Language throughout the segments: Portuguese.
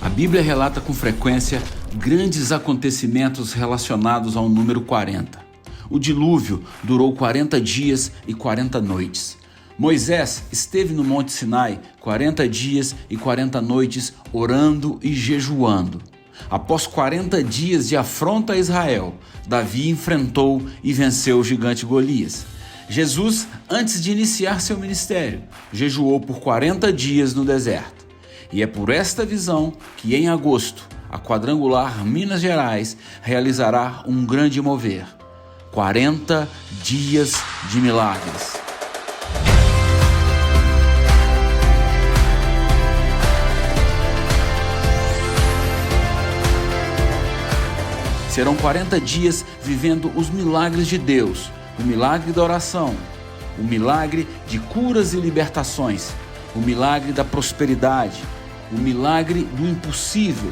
A Bíblia relata com frequência grandes acontecimentos relacionados ao número 40. O dilúvio durou 40 dias e 40 noites. Moisés esteve no Monte Sinai 40 dias e 40 noites orando e jejuando. Após 40 dias de afronta a Israel, Davi enfrentou e venceu o gigante Golias. Jesus, antes de iniciar seu ministério, jejuou por 40 dias no deserto. E é por esta visão que, em agosto, a Quadrangular Minas Gerais realizará um grande mover. 40 dias de milagres. Serão 40 dias vivendo os milagres de Deus, o milagre da oração, o milagre de curas e libertações, o milagre da prosperidade, o milagre do impossível,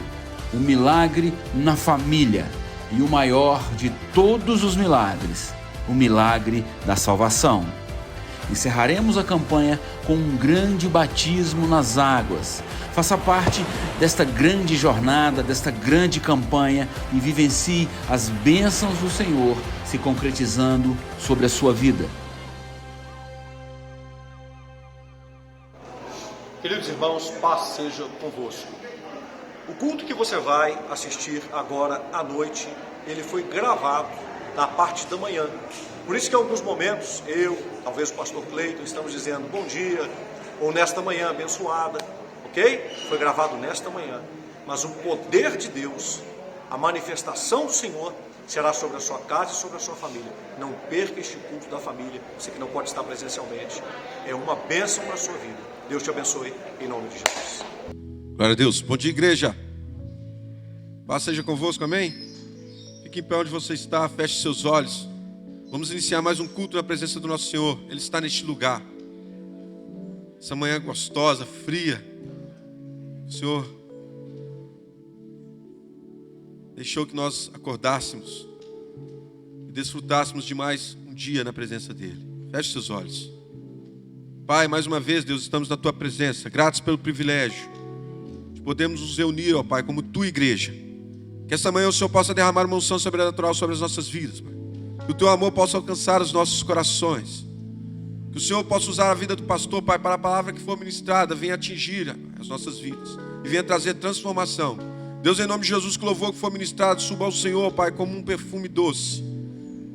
o milagre na família e o maior de todos os milagres, o milagre da salvação. Encerraremos a campanha com um grande batismo nas águas. Faça parte desta grande jornada, desta grande campanha e vivencie as bênçãos do Senhor se concretizando sobre a sua vida. Queridos irmãos, paz seja convosco. O culto que você vai assistir agora à noite, ele foi gravado na parte da manhã. Por isso que em alguns momentos, eu, talvez o pastor Cleiton, estamos dizendo bom dia, ou nesta manhã abençoada, ok? Foi gravado nesta manhã. Mas o poder de Deus, a manifestação do Senhor, será sobre a sua casa e sobre a sua família. Não perca este culto da família, você que não pode estar presencialmente. É uma bênção para a sua vida. Deus te abençoe, em nome de Jesus. Glória a Deus. Bom dia, igreja. Paz seja convosco, amém? Fique em pé onde você está, feche seus olhos. Vamos iniciar mais um culto na presença do nosso Senhor. Ele está neste lugar. Essa manhã gostosa, fria. O Senhor deixou que nós acordássemos e desfrutássemos de mais um dia na presença dEle. Feche seus olhos. Pai, mais uma vez, Deus, estamos na Tua presença. Gratos pelo privilégio de podermos nos reunir, ó Pai, como Tua igreja. Que esta manhã o Senhor possa derramar uma unção sobrenatural sobre as nossas vidas, Pai. Que o Teu amor possa alcançar os nossos corações. Que o Senhor possa usar a vida do pastor, Pai, para a palavra que for ministrada venha atingir as nossas vidas e venha trazer transformação. Deus, em nome de Jesus, que o louvor que for ministrado suba ao Senhor, Pai, como um perfume doce.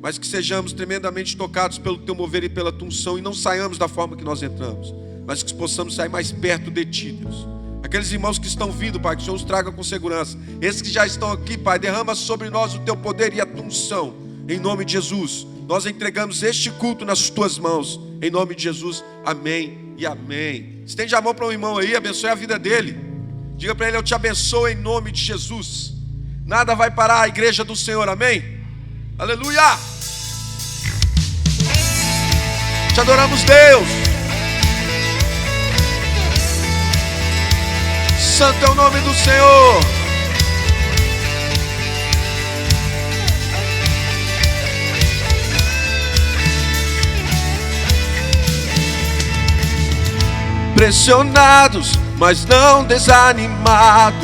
Mas que sejamos tremendamente tocados pelo Teu mover e pela Tua unção e não saiamos da forma que nós entramos, mas que possamos sair mais perto de Ti, Deus. Aqueles irmãos que estão vindo, Pai, que o Senhor os traga com segurança. Esses que já estão aqui, Pai, derrama sobre nós o Teu poder e a Tua unção. Em nome de Jesus, nós entregamos este culto nas Tuas mãos. Em nome de Jesus, amém e amém. Estende a mão para um irmão aí, abençoe a vida dele. Diga para ele, eu te abençoo em nome de Jesus. Nada vai parar a igreja do Senhor, amém? Aleluia! Te adoramos, Deus. Santo é o nome do Senhor. Pressionados, mas não desanimados.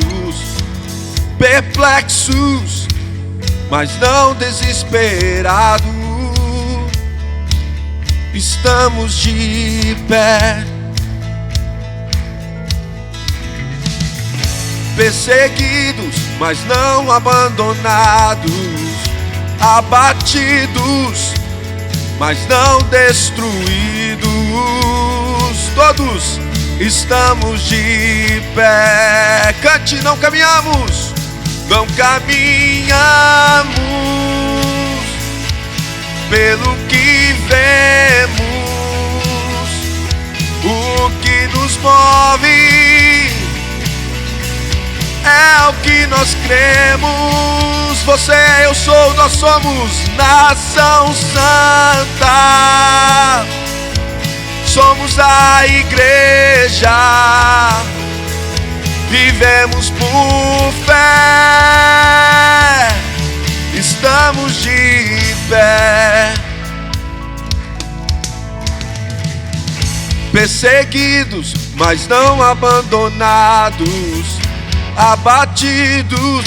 Perplexos, mas não desesperados. Estamos de pé. Perseguidos, mas não abandonados. Abatidos, mas não destruídos. Todos estamos de pé. Cante, não caminhamos. Não caminhamos pelo que vemos. O que nos move é o que nós cremos. Você, eu sou, nós somos nação santa. Somos a igreja. Vivemos por fé. Estamos de pé. Perseguidos, mas não abandonados. abatidos,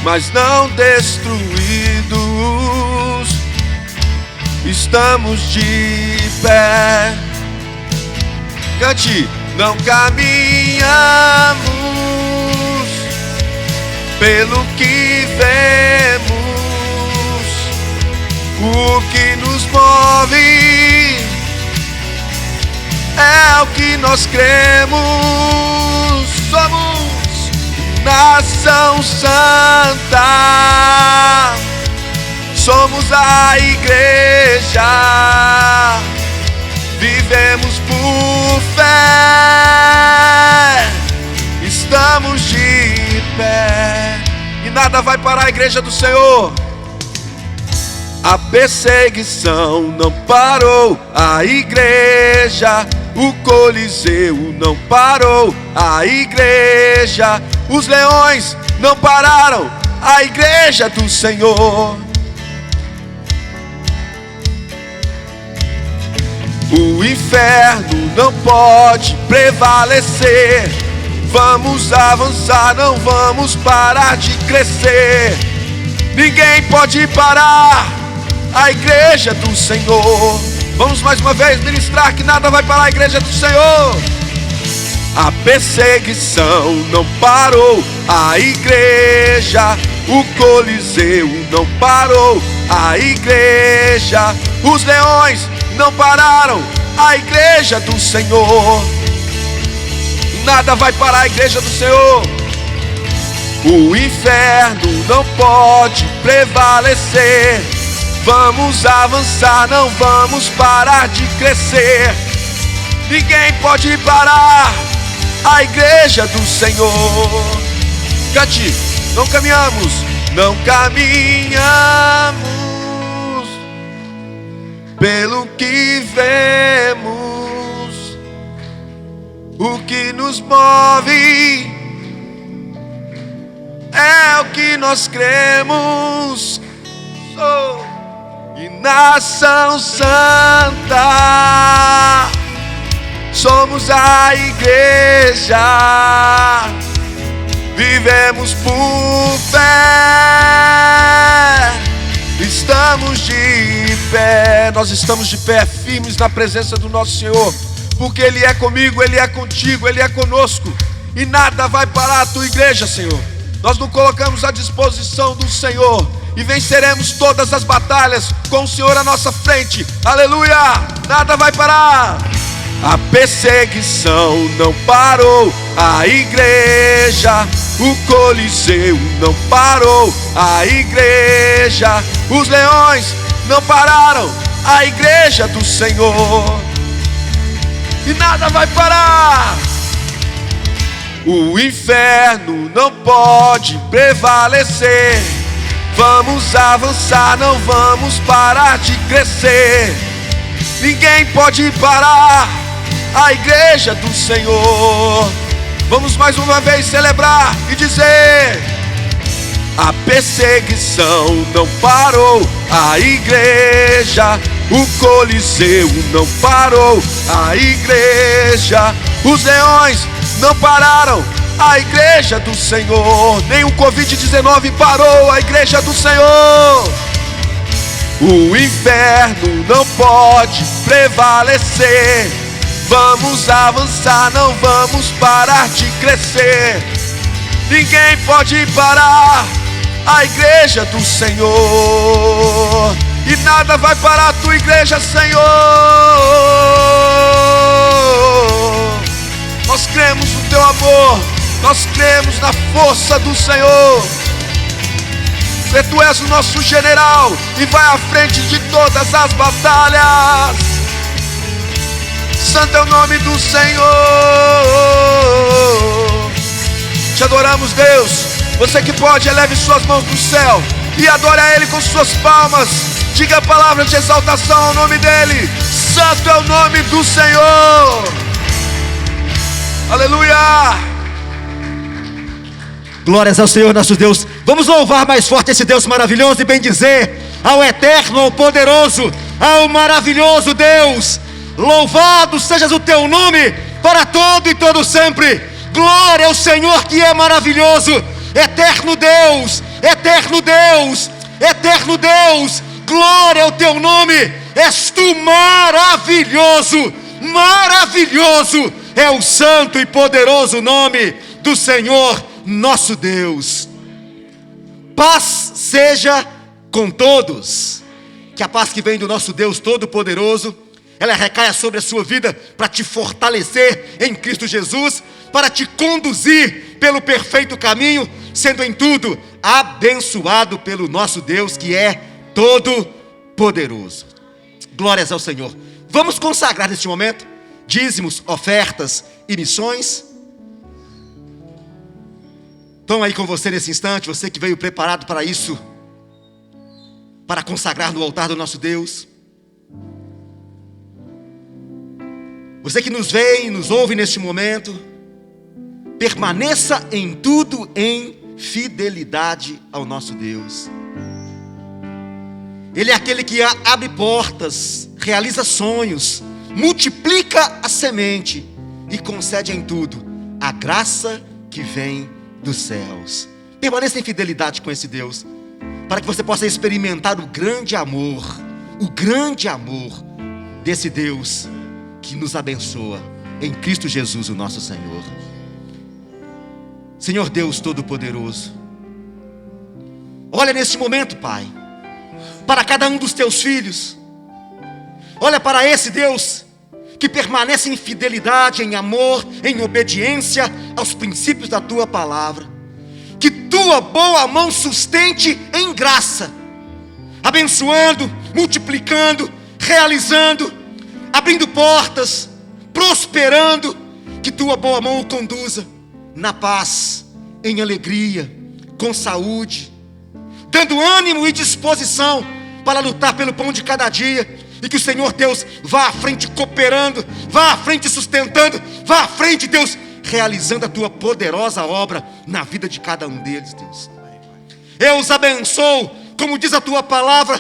mas não destruídos. Estamos de pé. Cante. Não caminhamos pelo que vemos, o que nos move é o que nós cremos. Somos nação santa, somos a igreja, vivemos por fé, estamos de pé, e nada vai parar a igreja do Senhor. A perseguição não parou a igreja, o Coliseu não parou a igreja, os leões não pararam a igreja do Senhor. O inferno não pode prevalecer. Vamos avançar, não vamos parar de crescer. Ninguém pode parar a igreja do Senhor. Vamos mais uma vez ministrar que nada vai parar a igreja do Senhor. A perseguição não parou a igreja, o Coliseu não parou a igreja, os leões não pararam a igreja do Senhor. Nada vai parar a igreja do Senhor. O inferno não pode prevalecer. Vamos avançar, não vamos parar de crescer. Ninguém pode parar a igreja do Senhor. Cante, não caminhamos, não caminhamos pelo que vemos, o que nos move é o que nós cremos. E nação santa, somos a igreja, vivemos por fé, estamos de pé. Nós estamos de pé, firmes na presença do nosso Senhor, porque Ele é comigo, Ele é contigo, Ele é conosco, e nada vai parar a tua igreja, Senhor. Nós nos colocamos à disposição do Senhor e venceremos todas as batalhas com o Senhor à nossa frente. Aleluia! Nada vai parar. A perseguição não parou a igreja, o Coliseu não parou a igreja, os leões não pararam a igreja do Senhor. E nada vai parar. O inferno não pode prevalecer. Vamos avançar, não vamos parar de crescer. Ninguém pode parar a igreja do Senhor. Vamos mais uma vez celebrar e dizer: a perseguição não parou a igreja, o Coliseu não parou a igreja, os leões não pararam a igreja do Senhor, nem o Covid-19 parou a igreja do Senhor. O inferno não pode prevalecer. Vamos avançar, não vamos parar de crescer. Ninguém pode parar a igreja do Senhor. E nada vai parar a tua igreja, Senhor. Nós cremos no teu amor, nós cremos na força do Senhor. Porque tu és o nosso general e vai à frente de todas as batalhas. Santo é o nome do Senhor. Te adoramos, Deus. Você que pode, eleve suas mãos para o céu e adore a Ele com suas palmas. Diga a palavra de exaltação ao nome dEle. Santo é o nome do Senhor. Aleluia. Glórias ao Senhor nosso Deus. Vamos louvar mais forte esse Deus maravilhoso e bendizer ao eterno, ao poderoso, ao maravilhoso Deus. Louvado sejas o teu nome para todo e todo sempre. Glória ao Senhor que é maravilhoso. Eterno Deus, eterno Deus, eterno Deus, glória ao teu nome. És tu maravilhoso, maravilhoso é o santo e poderoso nome do Senhor nosso Deus. Paz seja com todos. Que a paz que vem do nosso Deus Todo-Poderoso, ela recaia sobre a sua vida para te fortalecer em Cristo Jesus, para te conduzir pelo perfeito caminho, sendo em tudo abençoado pelo nosso Deus que é Todo-Poderoso. Glórias ao Senhor. Vamos consagrar neste momento dízimos, ofertas e missões. Estão aí com você nesse instante, você que veio preparado para isso, para consagrar no altar do nosso Deus. Você que nos vê e nos ouve neste momento, permaneça em tudo em fidelidade ao nosso Deus. Ele é aquele que abre portas, realiza sonhos, multiplica a semente e concede em tudo a graça que vem dos céus. Permaneça em fidelidade com esse Deus, para que você possa experimentar o grande amor desse Deus que nos abençoa em Cristo Jesus, o nosso Senhor. Senhor Deus Todo-Poderoso, olha neste momento, Pai, para cada um dos teus filhos. Olha para esse Deus que permanece em fidelidade, em amor, em obediência aos princípios da tua palavra. Que tua boa mão sustente em graça, abençoando, multiplicando, realizando, abrindo portas, prosperando. Que tua boa mão o conduza na paz, em alegria, com saúde, dando ânimo e disposição para lutar pelo pão de cada dia. E que o Senhor Deus vá à frente cooperando, vá à frente sustentando, vá à frente, Deus, realizando a tua poderosa obra na vida de cada um deles, Deus. Eu os abençoo, como diz a tua palavra,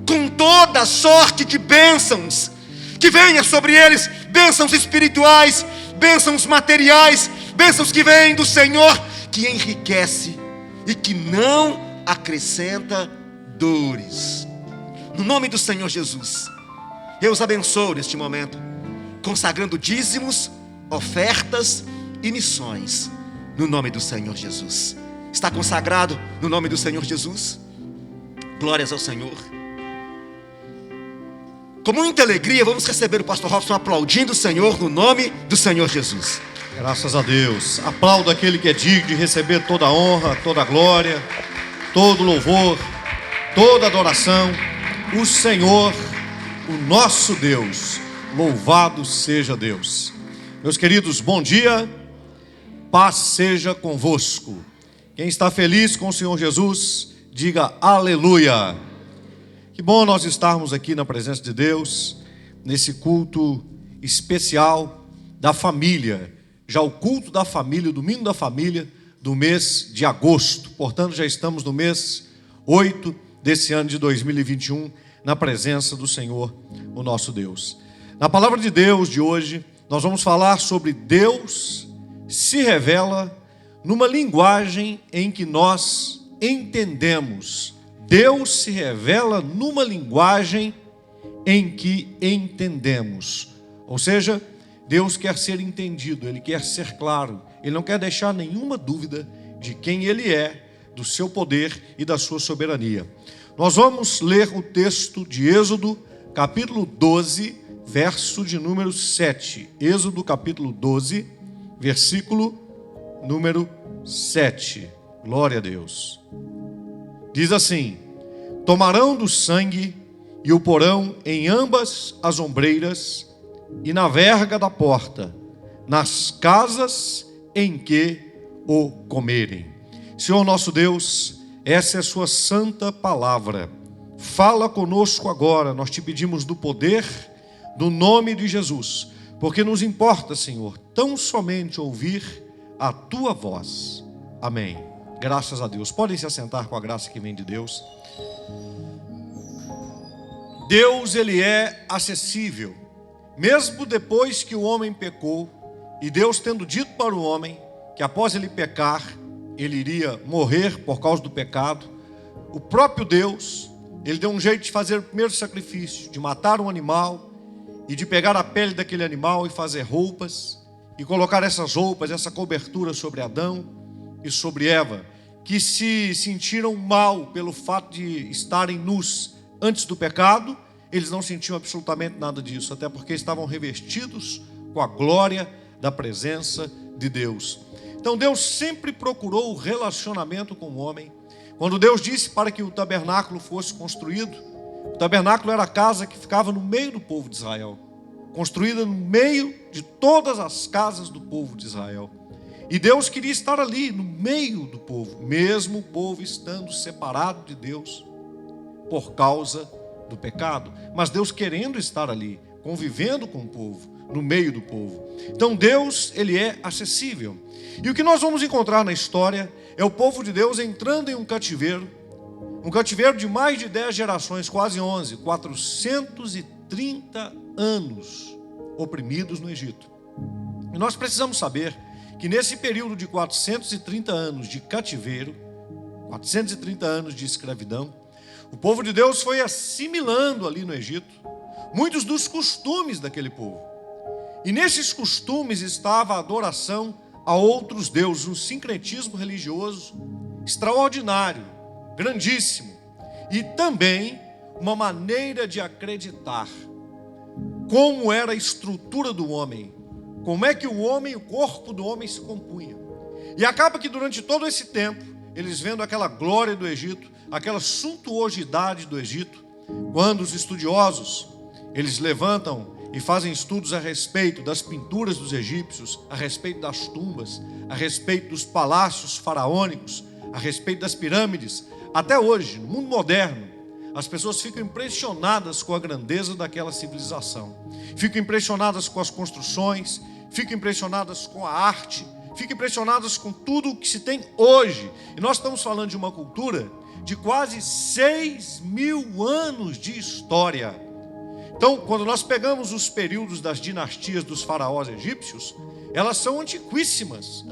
com toda sorte de bênçãos, que venha sobre eles bênçãos espirituais, bênçãos materiais, bênçãos que vêm do Senhor, que enriquece e que não acrescenta dores. No nome do Senhor Jesus, eu os abençoo neste momento, consagrando dízimos, ofertas e missões, no nome do Senhor Jesus. Está consagrado no nome do Senhor Jesus? Glórias ao Senhor. Com muita alegria, vamos receber o pastor Robson aplaudindo o Senhor no nome do Senhor Jesus. Graças a Deus. Aplaudo aquele que é digno de receber toda a honra, toda a glória, todo o louvor, toda a adoração. O Senhor, o nosso Deus, louvado seja Deus. Meus queridos, bom dia, paz seja convosco. Quem está feliz com o Senhor Jesus, diga aleluia. Que bom nós estarmos aqui na presença de Deus, nesse culto especial da família. Já o culto da família, o domingo da família, do mês de agosto. Portanto, já estamos no mês 8 desse ano de 2021, na presença do Senhor, o nosso Deus. Na palavra de Deus de hoje, nós vamos falar sobre Deus se revela numa linguagem em que nós entendemos. Deus se revela numa linguagem em que entendemos. Ou seja, Deus quer ser entendido, Ele quer ser claro, Ele não quer deixar nenhuma dúvida de quem Ele é, do seu poder e da sua soberania. Nós vamos ler o texto de Êxodo, capítulo 12, verso de número 7. Êxodo, capítulo 12, versículo número 7. Glória a Deus. Diz assim: tomarão do sangue e o porão em ambas as ombreiras e na verga da porta, nas casas em que o comerem. Senhor nosso Deus, essa é a sua santa palavra. Fala conosco agora, nós te pedimos do poder do nome de Jesus, porque nos importa, Senhor, tão somente ouvir a tua voz. Amém. Graças a Deus. Podem se assentar com a graça que vem de Deus. Deus, Ele é acessível. Mesmo depois que o homem pecou, e Deus tendo dito para o homem que após ele pecar, ele iria morrer por causa do pecado, o próprio Deus, ele deu um jeito de fazer o primeiro sacrifício, de matar um animal e de pegar a pele daquele animal e fazer roupas, e colocar essas roupas, essa cobertura sobre Adão e sobre Eva, que se sentiram mal pelo fato de estarem nus antes do pecado. Eles não sentiam absolutamente nada disso, até porque estavam revestidos com a glória da presença de Deus. Então Deus sempre procurou o relacionamento com o homem. Quando Deus disse para que o tabernáculo fosse construído, o tabernáculo era a casa que ficava no meio do povo de Israel, construída no meio de todas as casas do povo de Israel. E Deus queria estar ali, no meio do povo, mesmo o povo estando separado de Deus por causa do pecado. Mas Deus querendo estar ali, convivendo com o povo, no meio do povo. Então Deus, ele é acessível. E o que nós vamos encontrar na história é o povo de Deus entrando em um cativeiro de mais de 10 gerações, quase 11, 430 anos oprimidos no Egito. E nós precisamos saber que nesse período de 430 anos de cativeiro, 430 anos de escravidão, o povo de Deus foi assimilando ali no Egito muitos dos costumes daquele povo. E nesses costumes estava a adoração a outros deuses, um sincretismo religioso extraordinário, grandíssimo. E também uma maneira de acreditar como era a estrutura do homem, como é que o corpo do homem se compunha. E acaba que durante todo esse tempo, eles vendo aquela glória do Egito, aquela suntuosidade do Egito, quando os estudiosos, eles levantam e fazem estudos a respeito das pinturas dos egípcios, a respeito das tumbas, a respeito dos palácios faraônicos, a respeito das pirâmides, até hoje, no mundo moderno, as pessoas ficam impressionadas com a grandeza daquela civilização, ficam impressionadas com as construções, ficam impressionadas com a arte, ficam impressionadas com tudo o que se tem hoje. E nós estamos falando de uma cultura de quase 6.000 anos de história. Então, quando nós pegamos os períodos das dinastias dos faraós egípcios, elas são antiquíssimas.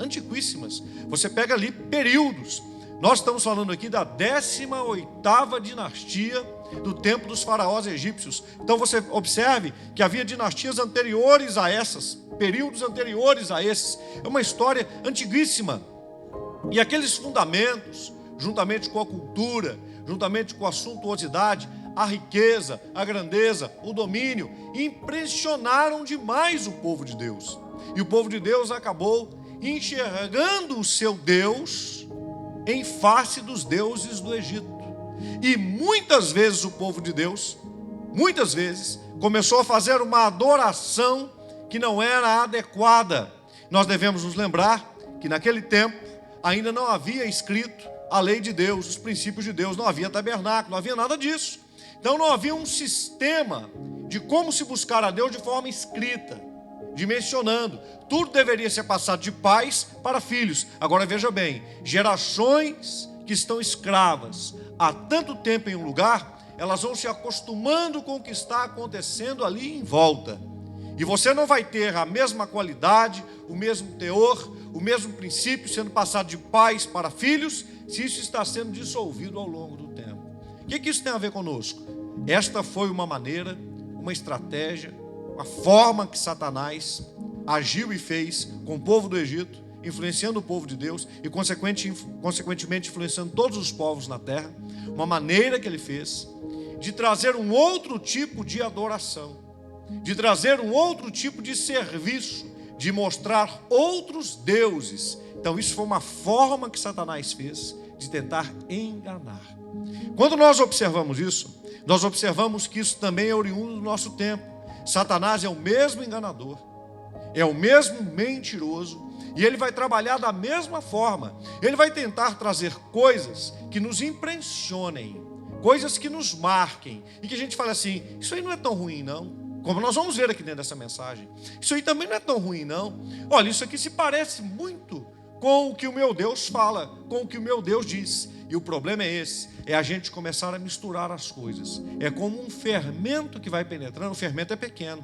Você pega ali períodos. Nós estamos falando aqui da 18ª dinastia do tempo dos faraós egípcios. Então você observe que havia dinastias anteriores a essas, períodos anteriores a esses. É uma história antiguíssima. E aqueles fundamentos, juntamente com a cultura, juntamente com a suntuosidade, a riqueza, a grandeza, o domínio, impressionaram demais o povo de Deus. E o povo de Deus acabou enxergando o seu Deus em face dos deuses do Egito. E muitas vezes o povo de Deus, começou a fazer uma adoração que não era adequada. Nós devemos nos lembrar que naquele tempo ainda não havia escrito a lei de Deus, os princípios de Deus, não havia tabernáculo, não havia nada disso. Então não havia um sistema de como se buscar a Deus de forma escrita, dimensionando. Tudo deveria ser passado de pais para filhos. Agora veja bem, gerações que estão escravas há tanto tempo em um lugar, elas vão se acostumando com o que está acontecendo ali em volta. E você não vai ter a mesma qualidade, o mesmo teor, o mesmo princípio sendo passado de pais para filhos, se isso está sendo dissolvido ao longo do tempo. O que isso tem a ver conosco? Esta foi uma maneira, uma estratégia, a forma que Satanás agiu e fez com o povo do Egito, influenciando o povo de Deus e consequentemente influenciando todos os povos na terra. Uma maneira que ele fez de trazer um outro tipo de adoração, de trazer um outro tipo de serviço, de mostrar outros deuses. Então isso foi uma forma que Satanás fez de tentar enganar. Quando nós observamos isso, nós observamos que isso também é oriundo do nosso tempo. Satanás é o mesmo enganador, é o mesmo mentiroso, e ele vai trabalhar da mesma forma. Ele vai tentar trazer coisas que nos impressionem, coisas que nos marquem, e que a gente fale assim, isso aí não é tão ruim não. Como nós vamos ver aqui dentro dessa mensagem, isso aí também não é tão ruim não. Olha, isso aqui se parece muito com o que o meu Deus fala, com o que o meu Deus diz. E o problema é esse, é a gente começar a misturar as coisas. É como um fermento que vai penetrando, o fermento é pequeno.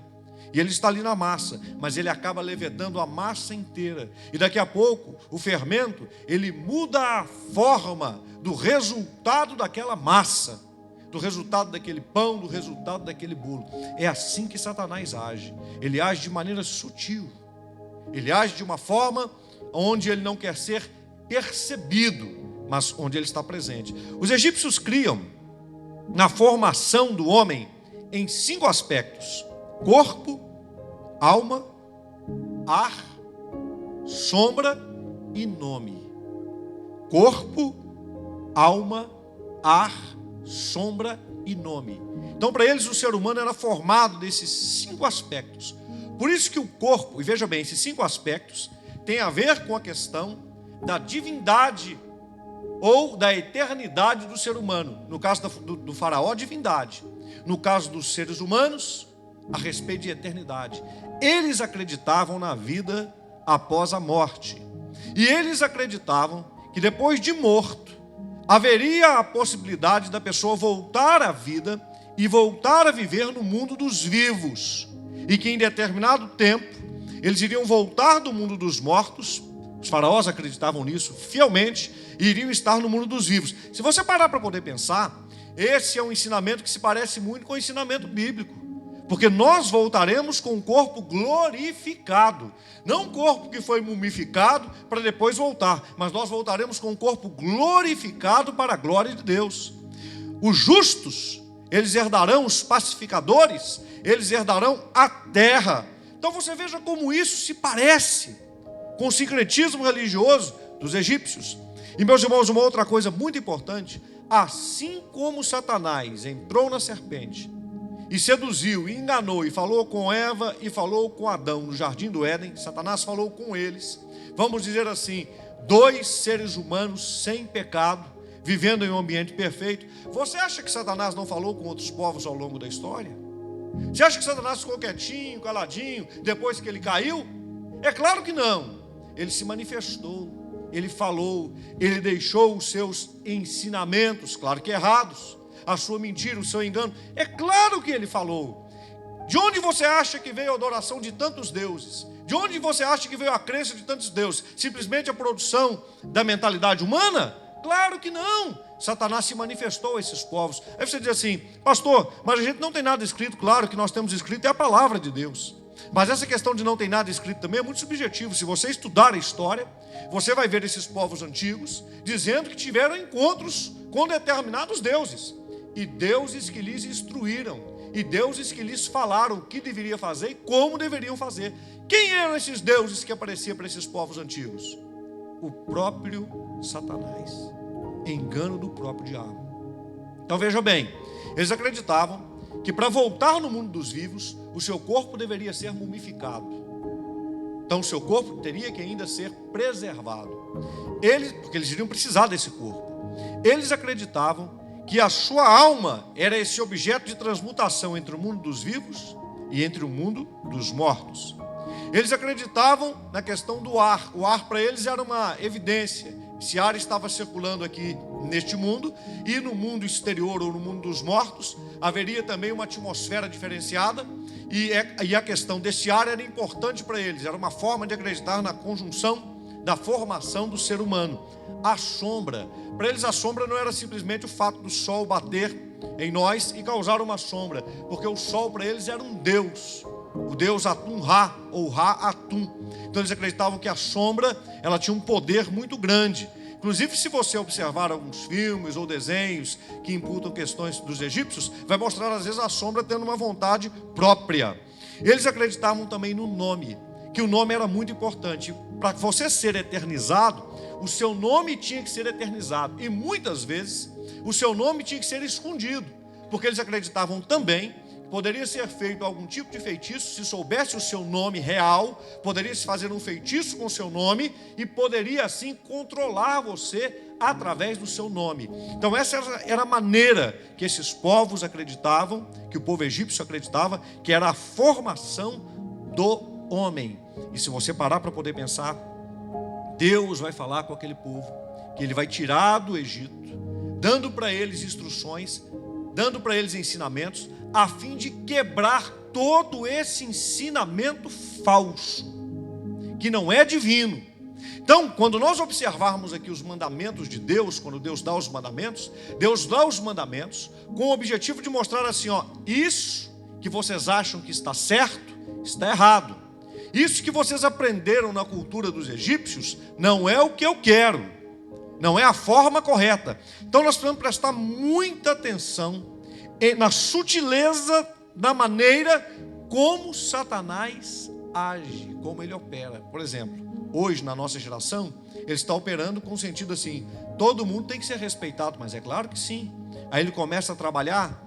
E ele está ali na massa, mas ele acaba levedando a massa inteira. E daqui a pouco, o fermento, ele muda a forma do resultado daquela massa, do resultado daquele pão, do resultado daquele bolo. É assim que Satanás age. Ele age de maneira sutil. Ele age de uma forma onde ele não quer ser percebido, mas onde ele está presente. Os egípcios criam na formação do homem em 5 aspectos: corpo, alma, ar, sombra e nome. Corpo, alma, ar, sombra e nome. Então, para eles, o ser humano era formado desses 5 aspectos. Por isso que o corpo, e veja bem, esses 5 aspectos têm a ver com a questão da divindade ou da eternidade do ser humano. No caso do faraó, divindade. No caso dos seres humanos, a respeito de eternidade. Eles acreditavam na vida após a morte. E eles acreditavam que depois de morto, haveria a possibilidade da pessoa voltar à vida e voltar a viver no mundo dos vivos. E que em determinado tempo, eles iriam voltar do mundo dos mortos. Os faraós acreditavam nisso fielmente e iriam estar no mundo dos vivos. Se você parar para poder pensar, esse é um ensinamento que se parece muito com o ensinamento bíblico. Porque nós voltaremos com um corpo glorificado. Não um corpo que foi mumificado para depois voltar, mas nós voltaremos com um corpo glorificado para a glória de Deus. Os justos, eles herdarão, os pacificadores, eles herdarão a terra. Então você veja como isso se parece com o sincretismo religioso dos egípcios. E meus irmãos, uma outra coisa muito importante: assim como Satanás entrou na serpente e seduziu, e enganou, e falou com Eva e falou com Adão no jardim do Éden, Satanás falou com eles, vamos dizer assim, 2 seres humanos sem pecado, vivendo em um ambiente perfeito. Você acha que Satanás não falou com outros povos ao longo da história? Você acha que Satanás ficou quietinho, caladinho, depois que ele caiu? É claro que não. Ele se manifestou, ele falou, ele deixou os seus ensinamentos, claro que errados, a sua mentira, o seu engano. É claro que ele falou. De onde você acha que veio a adoração de tantos deuses? De onde você acha que veio a crença de tantos deuses? Simplesmente a produção da mentalidade humana? Claro que não. Satanás se manifestou a esses povos. Aí você diz assim: pastor, mas a gente não tem nada escrito. Claro que nós temos escrito, é a palavra de Deus. Mas essa questão de não ter nada escrito também é muito subjetivo. Se você estudar a história, você vai ver esses povos antigos dizendo que tiveram encontros com determinados deuses. E deuses que lhes instruíram, e deuses que lhes falaram o que deveria fazer e como deveriam fazer. Quem eram esses deuses que apareciam para esses povos antigos? O próprio Satanás. Engano do próprio diabo. Então veja bem, eles acreditavam que para voltar no mundo dos vivos, o seu corpo deveria ser mumificado. Então o seu corpo teria que ainda ser preservado. Porque eles iriam precisar desse corpo. Eles acreditavam que a sua alma era esse objeto de transmutação entre o mundo dos vivos e entre o mundo dos mortos. Eles acreditavam na questão do ar. O ar para eles era uma evidência. Esse ar estava circulando aqui neste mundo, e no mundo exterior ou no mundo dos mortos haveria também uma atmosfera diferenciada, e a questão desse ar era importante para eles. Era uma forma de acreditar na conjunção da formação do ser humano. A sombra, para eles a sombra não era simplesmente o fato do sol bater em nós e causar uma sombra, porque o sol para eles era um deus, o deus Atum-Ra, ou Ra-Atum. Então eles acreditavam que a sombra, ela tinha um poder muito grande. Inclusive, se você observar alguns filmes ou desenhos que imputam questões dos egípcios, vai mostrar às vezes a sombra tendo uma vontade própria. Eles acreditavam também no nome, que o nome era muito importante. Para você ser eternizado, o seu nome tinha que ser eternizado. E muitas vezes, o seu nome tinha que ser escondido, porque eles acreditavam também que poderia ser feito algum tipo de feitiço. Se soubesse o seu nome real, poderia se fazer um feitiço com o seu nome e poderia assim controlar você através do seu nome. Então essa era a maneira que esses povos acreditavam, que o povo egípcio acreditava, que era a formação do homem. E se você parar para poder pensar, Deus vai falar com aquele povo, que Ele vai tirar do Egito, dando para eles instruções, dando para eles ensinamentos, a fim de quebrar todo esse ensinamento falso, que não é divino. Então, quando nós observarmos aqui os mandamentos de Deus, quando Deus dá os mandamentos com o objetivo de mostrar assim, isso que vocês acham que está certo, está errado. Isso que vocês aprenderam na cultura dos egípcios não é o que eu quero, não é a forma correta. Então nós precisamos prestar muita atenção na sutileza da maneira como Satanás age, como ele opera. Por exemplo, hoje na nossa geração, ele está operando com o sentido assim, todo mundo tem que ser respeitado, mas é claro que sim. Aí ele começa a trabalhar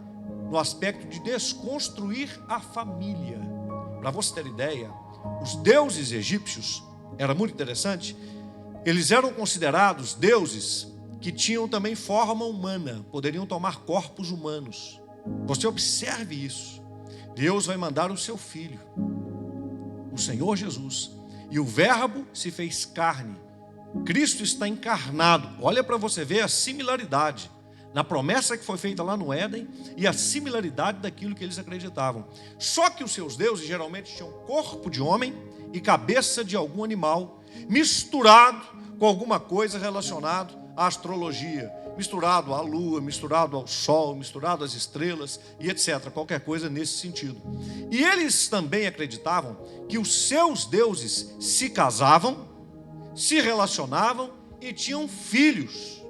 no aspecto de desconstruir a família. Para você ter ideia, os deuses egípcios, era muito interessante, eles eram considerados deuses que tinham também forma humana, poderiam tomar corpos humanos. Você observe isso. Deus vai mandar o seu Filho, o Senhor Jesus, e o Verbo se fez carne. Cristo está encarnado. Olha para você ver a similaridade na promessa que foi feita lá no Éden e a similaridade daquilo que eles acreditavam. Só que os seus deuses geralmente tinham corpo de homem e cabeça de algum animal, misturado com alguma coisa relacionada à astrologia, misturado à lua, misturado ao sol, misturado às estrelas e etc. Qualquer coisa nesse sentido. E eles também acreditavam que os seus deuses se casavam, se relacionavam e tinham filhos.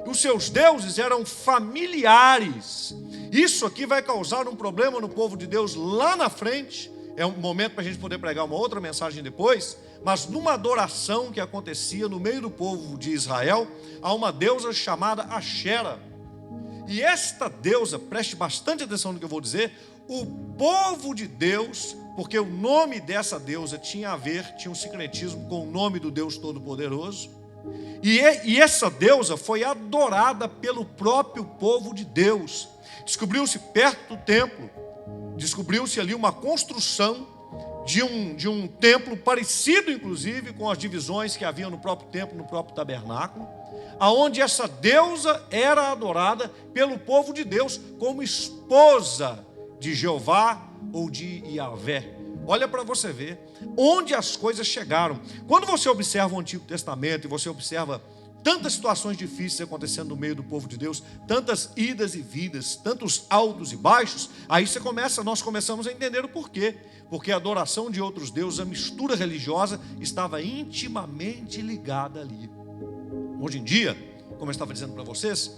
Os seus deuses eram familiares. Isso aqui vai causar um problema no povo de Deus lá na frente. É um momento para a gente poder pregar uma outra mensagem depois. Mas numa adoração que acontecia no meio do povo de Israel, há uma deusa chamada Axera. E esta deusa, preste bastante atenção no que eu vou dizer, o povo de Deus, porque o nome dessa deusa tinha um sincretismo com o nome do Deus Todo-Poderoso. E essa deusa foi adorada pelo próprio povo de Deus. Descobriu-se perto do templo, descobriu-se ali uma construção de um templo parecido, inclusive, com as divisões que havia no próprio templo, no próprio tabernáculo, aonde essa deusa era adorada pelo povo de Deus como esposa de Jeová ou de Yahvé. Olha para você ver onde as coisas chegaram. Quando você observa o Antigo Testamento e você observa tantas situações difíceis acontecendo no meio do povo de Deus, tantas idas e vindas, tantos altos e baixos, aí nós começamos a entender o porquê. Porque a adoração de outros deuses, a mistura religiosa, estava intimamente ligada ali. Hoje em dia, como eu estava dizendo para vocês,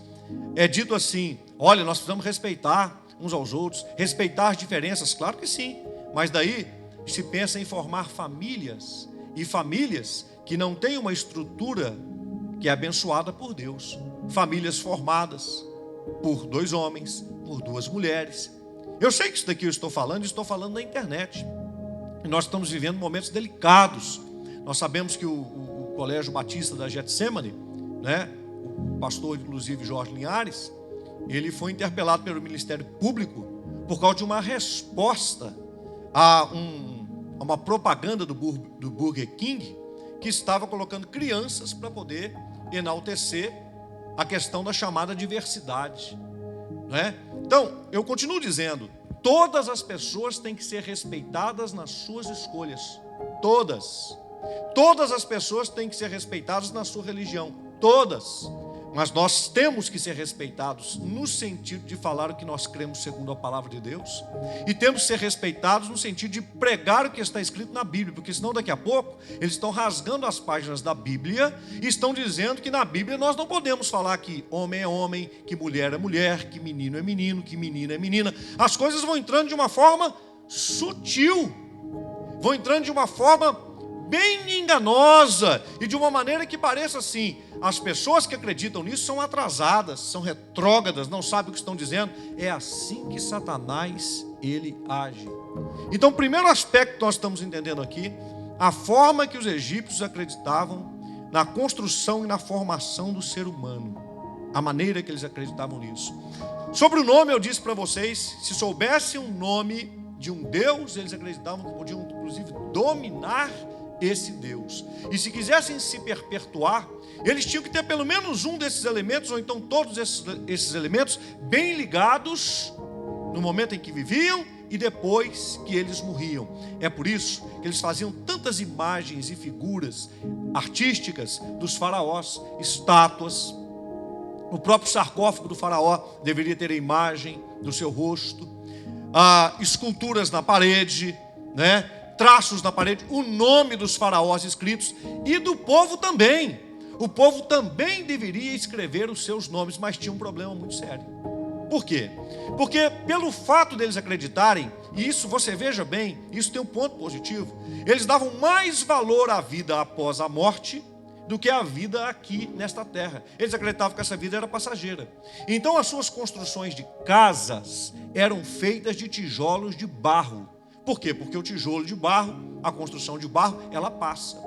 é dito assim, olha, nós precisamos respeitar uns aos outros, respeitar as diferenças, claro que sim, mas daí se pensa em formar famílias, e famílias que não têm uma estrutura que é abençoada por Deus, famílias formadas por 2 homens, por 2 mulheres. Eu sei que isso daqui eu estou falando na internet, e nós estamos vivendo momentos delicados. Nós sabemos que o Colégio Batista da Getsemane, né, o pastor inclusive Jorge Linhares, ele foi interpelado pelo Ministério Público por causa de uma resposta a uma propaganda do Burger King, que estava colocando crianças para poder enaltecer a questão da chamada diversidade, né? Então, eu continuo dizendo, todas as pessoas têm que ser respeitadas nas suas escolhas, todas as pessoas têm que ser respeitadas na sua religião, todas. Mas nós temos que ser respeitados no sentido de falar o que nós cremos segundo a palavra de Deus, e temos que ser respeitados no sentido de pregar o que está escrito na Bíblia, porque senão daqui a pouco eles estão rasgando as páginas da Bíblia e estão dizendo que na Bíblia nós não podemos falar que homem é homem, que mulher é mulher, que menino é menino, que menina é menina. As coisas vão entrando de uma forma sutil, vão entrando de uma forma bem enganosa e de uma maneira que pareça assim, as pessoas que acreditam nisso são atrasadas, são retrógradas, não sabem o que estão dizendo. É assim que Satanás, ele age. Então, o primeiro aspecto que nós estamos entendendo aqui, a forma que os egípcios acreditavam na construção e na formação do ser humano, a maneira que eles acreditavam nisso. Sobre o nome, eu disse para vocês, se soubessem um nome de um Deus, eles acreditavam que podiam, inclusive, dominar esse Deus. E se quisessem se perpetuar, eles tinham que ter pelo menos um desses elementos, ou então todos esses elementos, bem ligados no momento em que viviam e depois que eles morriam. É por isso que eles faziam tantas imagens e figuras artísticas dos faraós, estátuas. O próprio sarcófago do faraó deveria ter a imagem do seu rosto, esculturas na parede, né? Traços na parede, o nome dos faraós escritos e do povo também. O povo também deveria escrever os seus nomes, mas tinha um problema muito sério. Por quê? Porque pelo fato deles acreditarem, e isso você veja bem, isso tem um ponto positivo, eles davam mais valor à vida após a morte do que a vida aqui nesta terra. Eles acreditavam que essa vida era passageira. Então as suas construções de casas eram feitas de tijolos de barro. Por quê? Porque o tijolo de barro, a construção de barro, ela passa.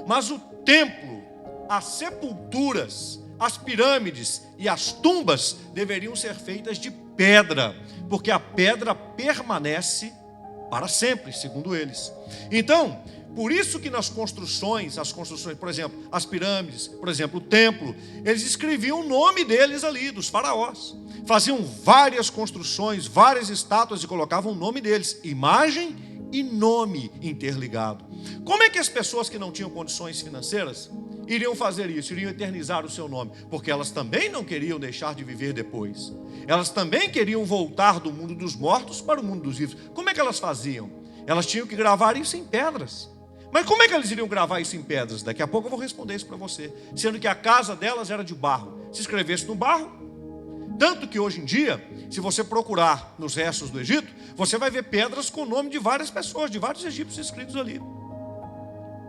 Mas o templo, as sepulturas, as pirâmides e as tumbas deveriam ser feitas de pedra, porque a pedra permanece para sempre, segundo eles. Então, por isso que nas construções, por exemplo, as pirâmides, por exemplo, o templo, eles escreviam o nome deles ali, dos faraós. Faziam várias construções, várias estátuas e colocavam o nome deles, imagem e nome interligado. Como é que as pessoas que não tinham condições financeiras iriam fazer isso, iriam eternizar o seu nome? Porque elas também não queriam deixar de viver depois. Elas também queriam voltar do mundo dos mortos para o mundo dos vivos. Como é que elas faziam? Elas tinham que gravar isso em pedras. Mas como é que eles iriam gravar isso em pedras? Daqui a pouco eu vou responder isso para você. Sendo que a casa delas era de barro. Se escrevesse no barro, tanto que hoje em dia, se você procurar nos restos do Egito, você vai ver pedras com o nome de várias pessoas, de vários egípcios escritos ali,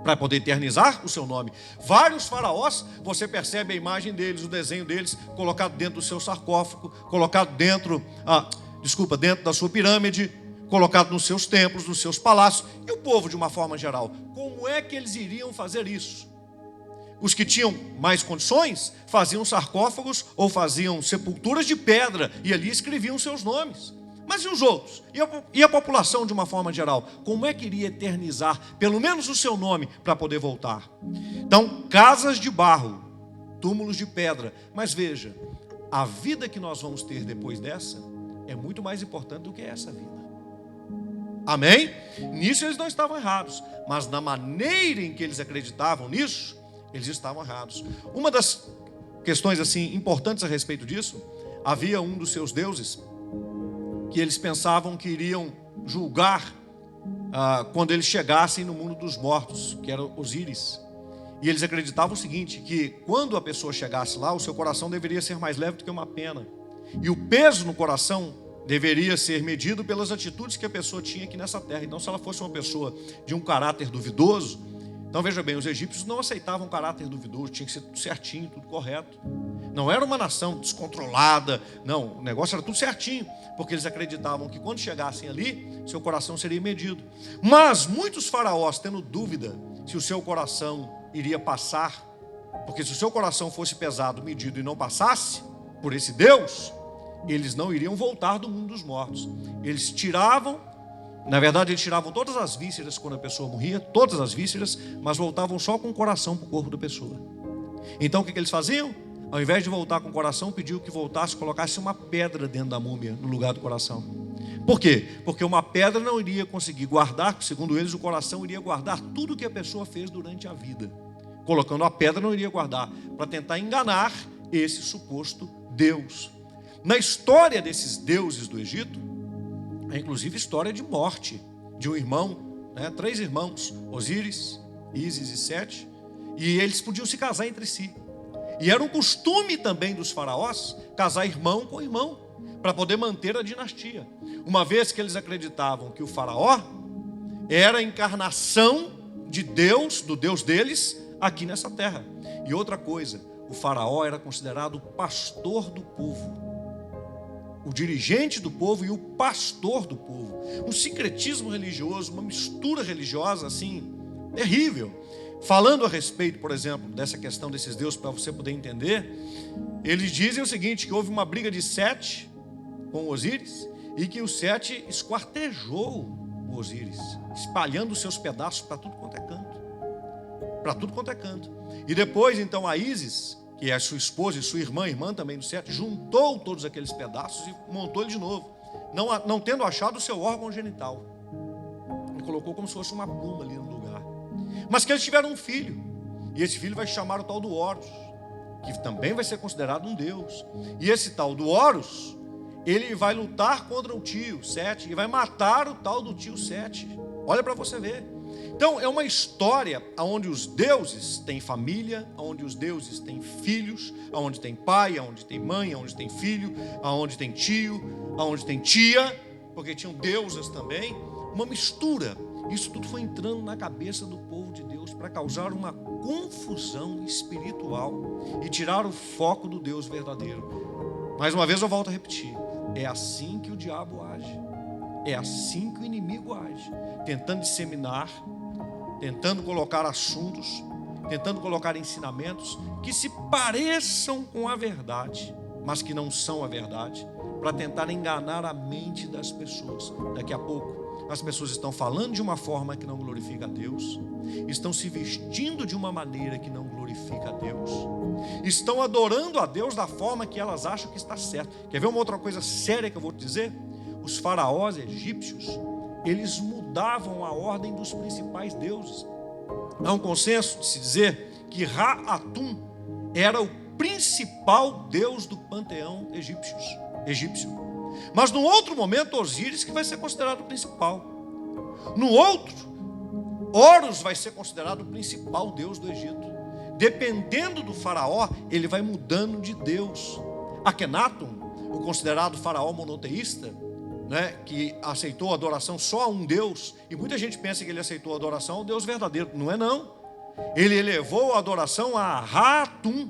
para poder eternizar o seu nome. Vários faraós, você percebe a imagem deles, o desenho deles, colocado dentro do seu sarcófago, colocado dentro da sua pirâmide, colocado nos seus templos, nos seus palácios. E o povo, de uma forma geral, como é que eles iriam fazer isso? Os que tinham mais condições faziam sarcófagos ou faziam sepulturas de pedra e ali escreviam seus nomes. Mas e os outros? E a população, de uma forma geral? Como é que iria eternizar pelo menos o seu nome para poder voltar? Então, casas de barro, túmulos de pedra. Mas veja, a vida que nós vamos ter depois dessa é muito mais importante do que essa vida. Amém? Nisso eles não estavam errados, mas na maneira em que eles acreditavam nisso, eles estavam errados. Uma das questões assim importantes a respeito disso, havia um dos seus deuses que eles pensavam que iriam julgar quando eles chegassem no mundo dos mortos, que era Osíris. E eles acreditavam o seguinte, que quando a pessoa chegasse lá, o seu coração deveria ser mais leve do que uma pena. E o peso no coração deveria ser medido pelas atitudes que a pessoa tinha aqui nessa terra. Então, se ela fosse uma pessoa de um caráter duvidoso, então veja bem, os egípcios não aceitavam caráter duvidoso, tinha que ser tudo certinho, tudo correto. Não era uma nação descontrolada, não, o negócio era tudo certinho, porque eles acreditavam que quando chegassem ali, seu coração seria medido. Mas muitos faraós, tendo dúvida se o seu coração iria passar, porque se o seu coração fosse pesado, medido e não passasse por esse Deus, eles não iriam voltar do mundo dos mortos. Eles tiravam, na verdade eles tiravam todas as vísceras quando a pessoa morria, todas as vísceras, mas voltavam só com o coração para o corpo da pessoa. Então o que eles faziam? Ao invés de voltar com o coração, pediu que voltasse, colocasse uma pedra dentro da múmia, no lugar do coração. Por quê? Porque uma pedra não iria conseguir guardar, segundo eles, o coração iria guardar tudo que a pessoa fez durante a vida. Colocando a pedra não iria guardar, para tentar enganar esse suposto Deus. Na história desses deuses do Egito, é inclusive história de morte de um irmão, 3 irmãos, Osíris, Ísis e Sete, e eles podiam se casar entre si. E era um costume também dos faraós casar irmão com irmão, para poder manter a dinastia. Uma vez que eles acreditavam que o faraó era a encarnação de Deus, do Deus deles, aqui nessa terra. E outra coisa, o faraó era considerado o pastor do povo, o dirigente do povo e o pastor do povo. Um sincretismo religioso, uma mistura religiosa assim, terrível. Falando a respeito, por exemplo, dessa questão desses deuses, para você poder entender, eles dizem o seguinte, que houve uma briga de Sete com Osíris, e que o Sete esquartejou o Osíris, espalhando os seus pedaços para tudo quanto é canto. Para tudo quanto é canto. E depois, então, a Ísis, que é a sua esposa e sua irmã também do Sete, juntou todos aqueles pedaços e montou ele de novo. não tendo achado o seu órgão genital. Ele colocou como se fosse uma pluma ali no lugar. Mas que eles tiveram um filho. E esse filho vai chamar o tal do Horus, que também vai ser considerado um deus. E esse tal do Horus, ele vai lutar contra o tio Sete e vai matar o tal do tio Sete. Olha para você ver. Então é uma história onde os deuses têm família, onde os deuses têm filhos, onde tem pai, onde tem mãe, onde tem filho, onde tem tio, onde tem tia, porque tinham deusas também. Uma mistura. Isso tudo foi entrando na cabeça do povo de Deus para causar uma confusão espiritual e tirar o foco do Deus verdadeiro. Mais uma vez eu volto a repetir: é assim que o diabo age, é assim que o inimigo age, tentando disseminar, tentando colocar assuntos, tentando colocar ensinamentos que se pareçam com a verdade, mas que não são a verdade, para tentar enganar a mente das pessoas. Daqui a pouco as pessoas estão falando de uma forma que não glorifica a Deus, estão se vestindo de uma maneira que não glorifica a Deus, estão adorando a Deus da forma que elas acham que está certo. Quer ver uma outra coisa séria que eu vou te dizer? Os faraós egípcios, eles mudavam a ordem dos principais deuses. Há um consenso de se dizer que Ra-Atum era o principal deus do panteão egípcio. Mas no outro momento, Osíris que vai ser considerado o principal. No outro, Horus vai ser considerado o principal deus do Egito. Dependendo do faraó, ele vai mudando de deus. Akhenaton, o considerado faraó monoteísta, né, que aceitou a adoração só a um deus, e muita gente pensa que ele aceitou a adoração ao Deus verdadeiro. Não é não. Ele elevou a adoração a Ra-Atum,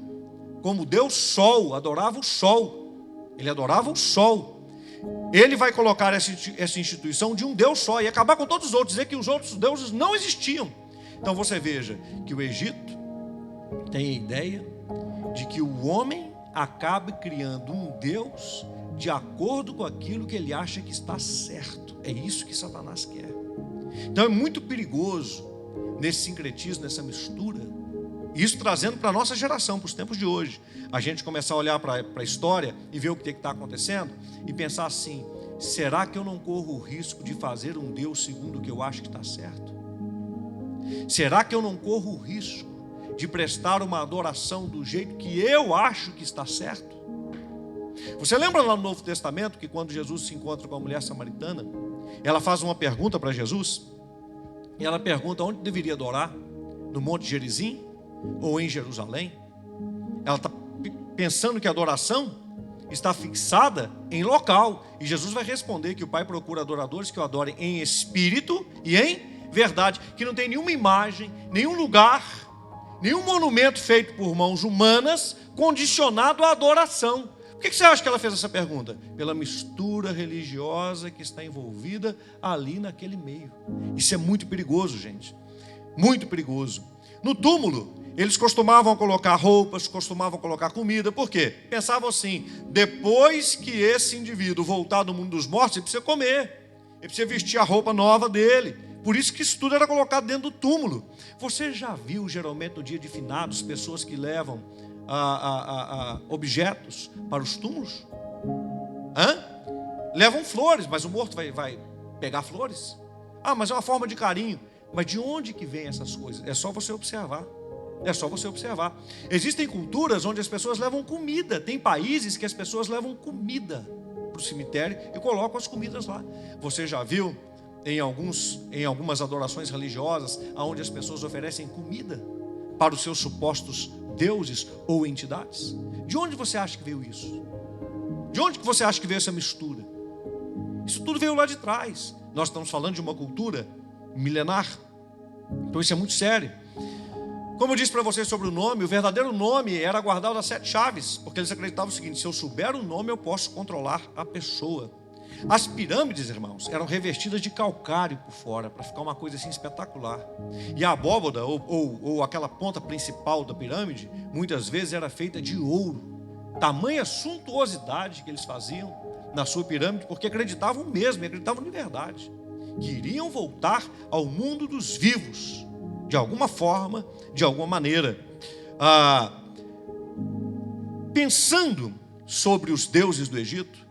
como Deus Sol, adorava o Sol. Ele adorava o Sol. Ele vai colocar essa instituição de um Deus só e acabar com todos os outros, dizer que os outros deuses não existiam. Então você veja que o Egito tem a ideia de que o homem acabe criando um Deus de acordo com aquilo que ele acha que está certo. É isso que Satanás quer. Então é muito perigoso nesse sincretismo, nessa mistura, isso trazendo para a nossa geração, para os tempos de hoje, a gente começar a olhar para a história e ver o que está acontecendo e pensar assim: será que eu não corro o risco de fazer um Deus segundo o que eu acho que está certo? Será que eu não corro o risco de prestar uma adoração do jeito que eu acho que está certo? Você lembra lá no Novo Testamento que quando Jesus se encontra com a mulher samaritana, ela faz uma pergunta para Jesus, e ela pergunta onde deveria adorar, no Monte Gerizim ou em Jerusalém? Ela está pensando que a adoração está fixada em local, e Jesus vai responder que o Pai procura adoradores que o adorem em espírito e em verdade, que não tem nenhuma imagem, nenhum lugar, nenhum monumento feito por mãos humanas condicionado à adoração. Por que você acha que ela fez essa pergunta? Pela mistura religiosa que está envolvida ali naquele meio. Isso é muito perigoso, gente. Muito perigoso. No túmulo, eles costumavam colocar roupas, costumavam colocar comida. Por quê? Pensavam assim: depois que esse indivíduo voltar do mundo dos mortos, ele precisa comer, ele precisa vestir a roupa nova dele. Por isso que isso tudo era colocado dentro do túmulo. Você já viu, geralmente, no dia de finados, pessoas que levam objetos para os túmulos? Levam flores, mas o morto vai pegar flores? Mas é uma forma de carinho. Mas de onde que vem essas coisas? É só você observar. É só você observar. Existem culturas onde as pessoas levam comida. Tem países que as pessoas levam comida para o cemitério e colocam as comidas lá. Você já viu em algumas adorações religiosas onde as pessoas oferecem comida para os seus supostos deuses ou entidades? De onde você acha que veio isso? De onde que você acha que veio essa mistura? Isso tudo veio lá de trás. Nós estamos falando de uma cultura milenar. Então isso é muito sério. Como eu disse para vocês sobre o nome, o verdadeiro nome era guardado às 7 chaves, porque eles acreditavam o seguinte: se eu souber o nome, eu posso controlar a pessoa. As pirâmides, irmãos, eram revestidas de calcário por fora, para ficar uma coisa assim espetacular. E a abóbada, ou aquela ponta principal da pirâmide, muitas vezes era feita de ouro. Tamanha suntuosidade que eles faziam na sua pirâmide, porque acreditavam mesmo, acreditavam de verdade, que iriam voltar ao mundo dos vivos, de alguma forma, de alguma maneira. Pensando sobre os deuses do Egito,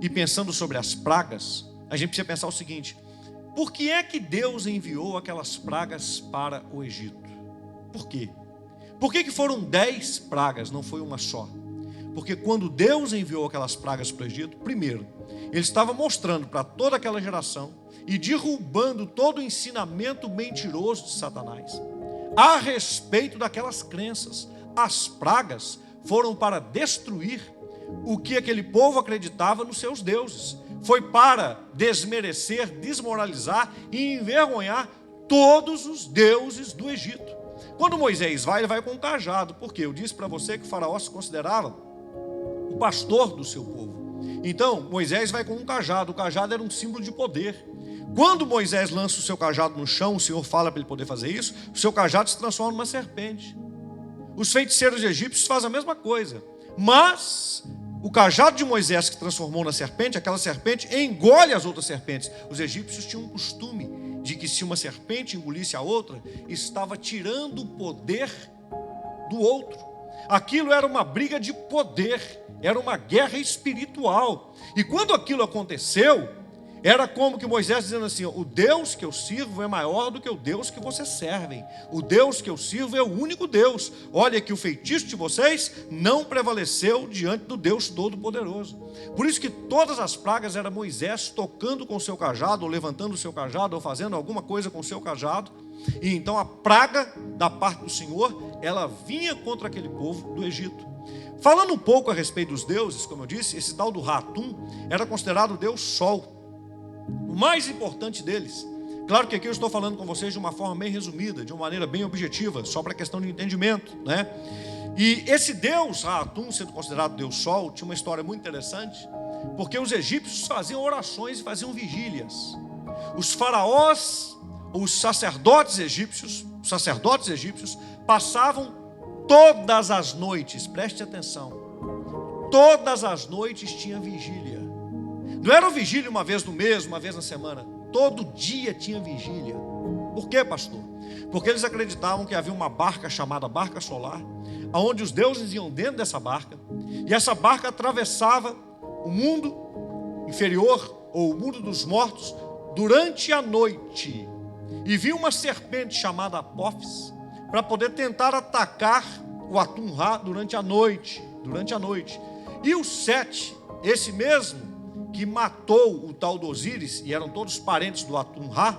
e pensando sobre as pragas, a gente precisa pensar o seguinte: por que é que Deus enviou aquelas pragas para o Egito? Por quê? Por que foram 10 pragas, não foi uma só? Porque quando Deus enviou aquelas pragas para o Egito, primeiro, Ele estava mostrando para toda aquela geração e derrubando todo o ensinamento mentiroso de Satanás a respeito daquelas crenças. As pragas foram para destruir o que aquele povo acreditava nos seus deuses. Foi para desmerecer, desmoralizar e envergonhar todos os deuses do Egito. Quando Moisés vai, ele vai com um cajado. Por quê? Eu disse para você que o faraó se considerava o pastor do seu povo. Então, Moisés vai com um cajado. O cajado era um símbolo de poder. Quando Moisés lança o seu cajado no chão, o Senhor fala para ele poder fazer isso, o seu cajado se transforma numa serpente. Os feiticeiros egípcios fazem a mesma coisa. Mas o cajado de Moisés que transformou na serpente, aquela serpente engole as outras serpentes. Os egípcios tinham um costume de que se uma serpente engolisse a outra, estava tirando o poder do outro. Aquilo era uma briga de poder, era uma guerra espiritual. E quando aquilo aconteceu, era como que Moisés dizendo assim: o Deus que eu sirvo é maior do que o Deus que vocês servem. O Deus que eu sirvo é o único Deus. Olha que o feitiço de vocês não prevaleceu diante do Deus Todo-Poderoso. Por isso que todas as pragas era Moisés tocando com o seu cajado, ou levantando o seu cajado, ou fazendo alguma coisa com o seu cajado. E então a praga da parte do Senhor, ela vinha contra aquele povo do Egito. Falando um pouco a respeito dos deuses, como eu disse, esse tal do Ra-Atum era considerado o Deus Sol, o mais importante deles. Claro que aqui eu estou falando com vocês de uma forma bem resumida, de uma maneira bem objetiva, só para questão de entendimento, né? E esse Deus, Ra-Atum, sendo considerado Deus Sol, tinha uma história muito interessante, porque os egípcios faziam orações e faziam vigílias. Os faraós, os sacerdotes egípcios passavam todas as noites, preste atenção, todas as noites tinha vigília. Não era vigília uma vez no mês, uma vez na semana. Todo dia tinha vigília. Por quê, pastor? Porque eles acreditavam que havia uma barca chamada Barca Solar, onde os deuses iam dentro dessa barca, e essa barca atravessava o mundo inferior, ou o mundo dos mortos, durante a noite. E viu uma serpente chamada Apófis, para poder tentar atacar o Atum-Ra durante a noite. E o Sete, esse mesmo que matou o tal do Osíris, e eram todos parentes do Atum-Ra,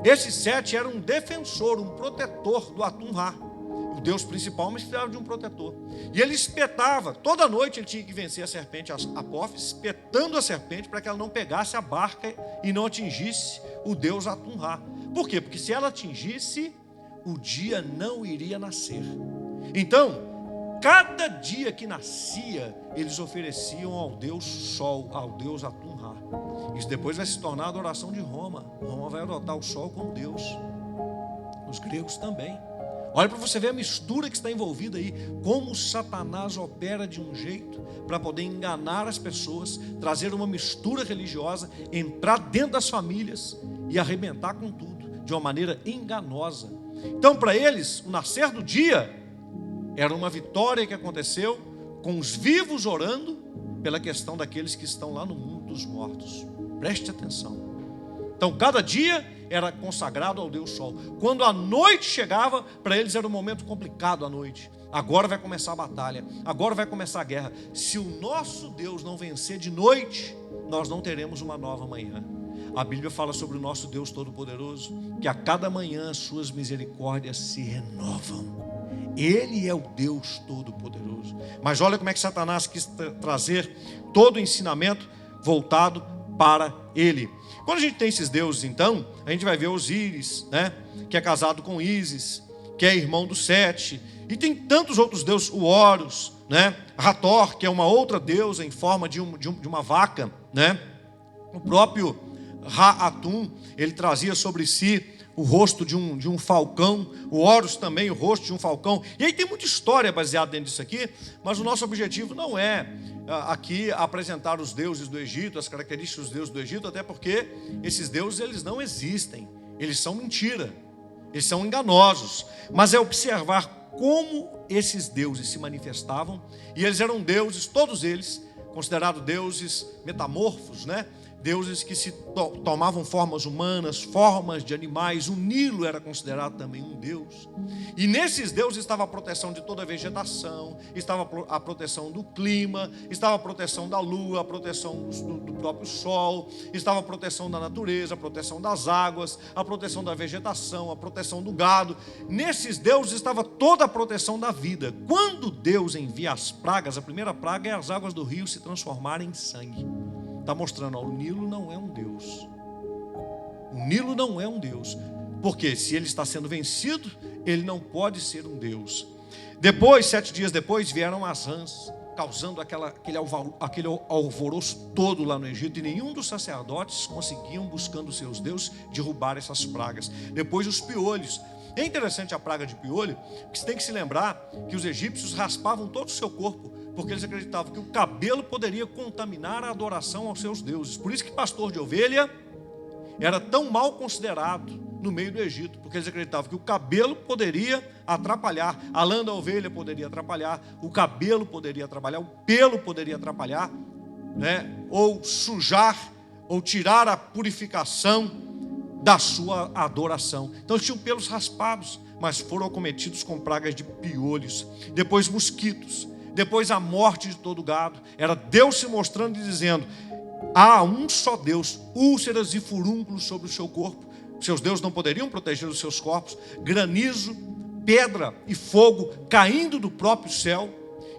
esse Sete era um defensor, um protetor do Atum-Ra, o deus principal, mas precisava de um protetor. E ele espetava, toda noite ele tinha que vencer a serpente Apófis, espetando a serpente para que ela não pegasse a barca e não atingisse o deus Atum-Ra. Por quê? Porque se ela atingisse, o dia não iria nascer. Então, cada dia que nascia, eles ofereciam ao Deus Sol, ao Deus Atum-Ra. Isso depois vai se tornar a adoração de Roma. Roma vai adotar o Sol como Deus. Os gregos também. Olha para você ver a mistura que está envolvida aí. Como Satanás opera de um jeito para poder enganar as pessoas, trazer uma mistura religiosa, entrar dentro das famílias e arrebentar com tudo, de uma maneira enganosa. Então, para eles, o nascer do dia era uma vitória que aconteceu com os vivos orando pela questão daqueles que estão lá no mundo dos mortos. Preste atenção. Então, cada dia era consagrado ao Deus Sol. Quando a noite chegava, para eles era um momento complicado à noite. Agora vai começar a batalha, agora vai começar a guerra. Se o nosso Deus não vencer de noite, nós não teremos uma nova manhã. A Bíblia fala sobre o nosso Deus Todo-Poderoso, que a cada manhã as suas misericórdias se renovam. Ele é o Deus Todo-Poderoso. Mas olha como é que Satanás quis trazer todo o ensinamento voltado para ele. Quando a gente tem esses deuses, então, a gente vai ver Osíris, né, que é casado com Ísis, que é irmão do Sete, e tem tantos outros deuses, o Horus, né, Hathor, que é uma outra deusa em forma de uma vaca, né, o próprio Ra-Atum, ele trazia sobre si o rosto de um falcão, o Horus também, o rosto de um falcão. E aí tem muita história baseada dentro disso aqui, mas o nosso objetivo não é aqui apresentar os deuses do Egito, as características dos deuses do Egito, até porque esses deuses eles não existem, eles são mentira, eles são enganosos, mas é observar como esses deuses se manifestavam, e eles eram deuses, todos eles, considerados deuses metamorfos, né? Deuses que se tomavam formas humanas, formas de animais. O Nilo era considerado também um deus. E nesses deuses estava a proteção de toda a vegetação, estava a proteção do clima, estava a proteção da lua, a proteção do próprio sol, estava a proteção da natureza, a proteção das águas, a proteção da vegetação, a proteção do gado. Nesses deuses estava toda a proteção da vida. Quando Deus envia as pragas, a primeira praga é as águas do rio se transformarem em sangue. Está mostrando, ó, o Nilo não é um Deus. O Nilo não é um Deus. Porque se ele está sendo vencido, ele não pode ser um Deus. Depois, 7 dias depois, vieram as rãs, causando aquele alvoroço todo lá no Egito. E nenhum dos sacerdotes conseguiam, buscando seus deuses, derrubar essas pragas. Depois os piolhos. É interessante a praga de piolho, porque você tem que se lembrar que os egípcios raspavam todo o seu corpo, porque eles acreditavam que o cabelo poderia contaminar a adoração aos seus deuses. Por isso que pastor de ovelha era tão mal considerado no meio do Egito, porque eles acreditavam que o cabelo poderia atrapalhar, a lã da ovelha poderia atrapalhar, o cabelo poderia atrapalhar, o pelo poderia atrapalhar, né? Ou sujar, ou tirar a purificação da sua adoração. Então eles tinham pelos raspados, mas foram acometidos com pragas de piolhos, depois mosquitos, depois a morte de todo o gado. Era Deus se mostrando e dizendo: há um só Deus, úlceras e furúnculos sobre o seu corpo. Seus deuses não poderiam proteger os seus corpos. Granizo, pedra e fogo caindo do próprio céu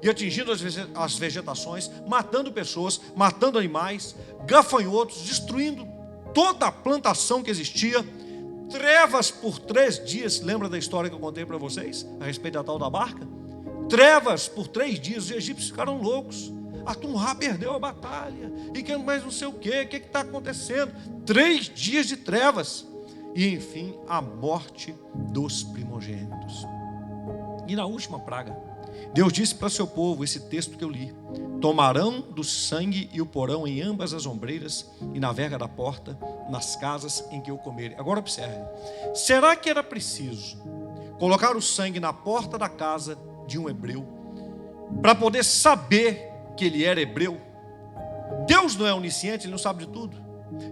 e atingindo as vegetações, matando pessoas, matando animais, gafanhotos, destruindo toda a plantação que existia. Trevas por 3 dias. Lembra da história que eu contei para vocês a respeito da tal da barca? Trevas por 3 dias. Os egípcios ficaram loucos. Atum-Ra perdeu a batalha. E que mais não sei o que está acontecendo? 3 dias de trevas. E enfim, a morte dos primogênitos. E na última praga, Deus disse para seu povo, esse texto que eu li: tomarão do sangue e o porão em ambas as ombreiras e na verga da porta, nas casas em que eu comerem. Agora observe, será que era preciso colocar o sangue na porta da casa de um hebreu para poder saber que ele era hebreu? Deus não é onisciente, ele não sabe de tudo.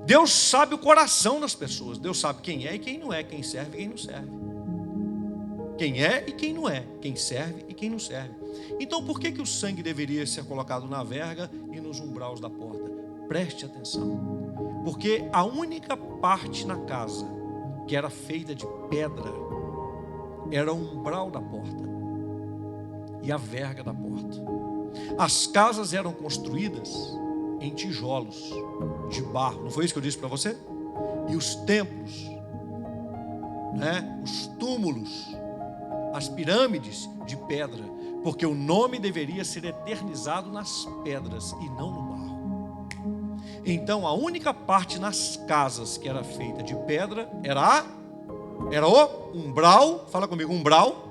Deus sabe o coração das pessoas. Deus sabe quem é e quem não é, quem serve e quem não serve, quem é e quem não é, quem serve e quem não serve. Então por que o sangue deveria ser colocado na verga e nos umbraus da porta? Preste atenção, porque a única parte na casa que era feita de pedra era o umbral da porta e a verga da porta. As casas eram construídas em tijolos de barro, não foi isso que eu disse para você? E os templos, né? Os túmulos, as pirâmides de pedra, porque o nome deveria ser eternizado nas pedras e não no barro. Então a única parte nas casas que era feita de pedra era o umbral, fala comigo, umbral,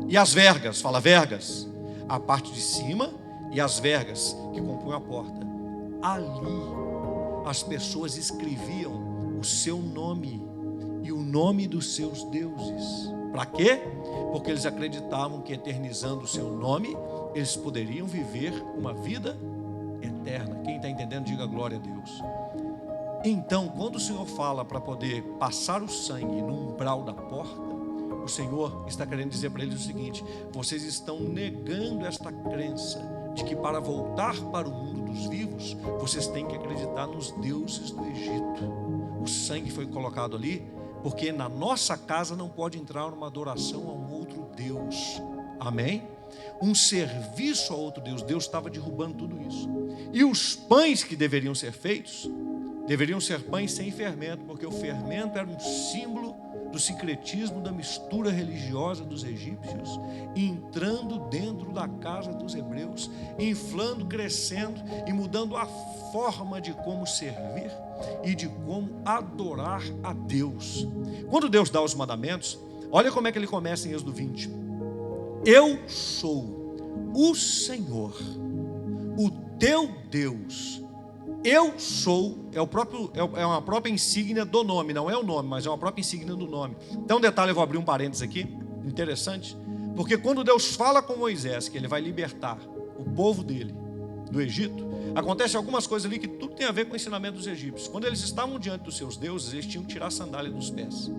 e as vergas, fala vergas, a parte de cima e as vergas que compunham a porta. Ali as pessoas escreviam o seu nome e o nome dos seus deuses. Para quê? Porque eles acreditavam que eternizando o seu nome, eles poderiam viver uma vida eterna. Quem está entendendo, diga glória a Deus. Então, quando o Senhor fala para poder passar o sangue no umbral da porta, o Senhor está querendo dizer para eles o seguinte: vocês estão negando esta crença de que para voltar para o mundo dos vivos, vocês têm que acreditar nos deuses do Egito. O sangue foi colocado ali porque na nossa casa não pode entrar uma adoração a um outro Deus. Amém? Um serviço a outro Deus. Deus estava derrubando tudo isso. E os pães que deveriam ser feitos, deveriam ser pães sem fermento, porque o fermento era um símbolo do sincretismo, da mistura religiosa dos egípcios, entrando dentro da casa dos hebreus, inflando, crescendo e mudando a forma de como servir e de como adorar a Deus. Quando Deus dá os mandamentos, olha como é que ele começa em Êxodo 20. Eu sou o Senhor, o teu Deus. Eu sou, é uma própria insígnia do nome, não é o nome, mas é uma própria insígnia do nome. Então um detalhe, eu vou abrir um parênteses aqui, interessante, porque quando Deus fala com Moisés que ele vai libertar o povo dele do Egito, acontece algumas coisas ali que tudo tem a ver com o ensinamento dos egípcios. Quando eles estavam diante dos seus deuses, eles tinham que tirar a sandália dos pés.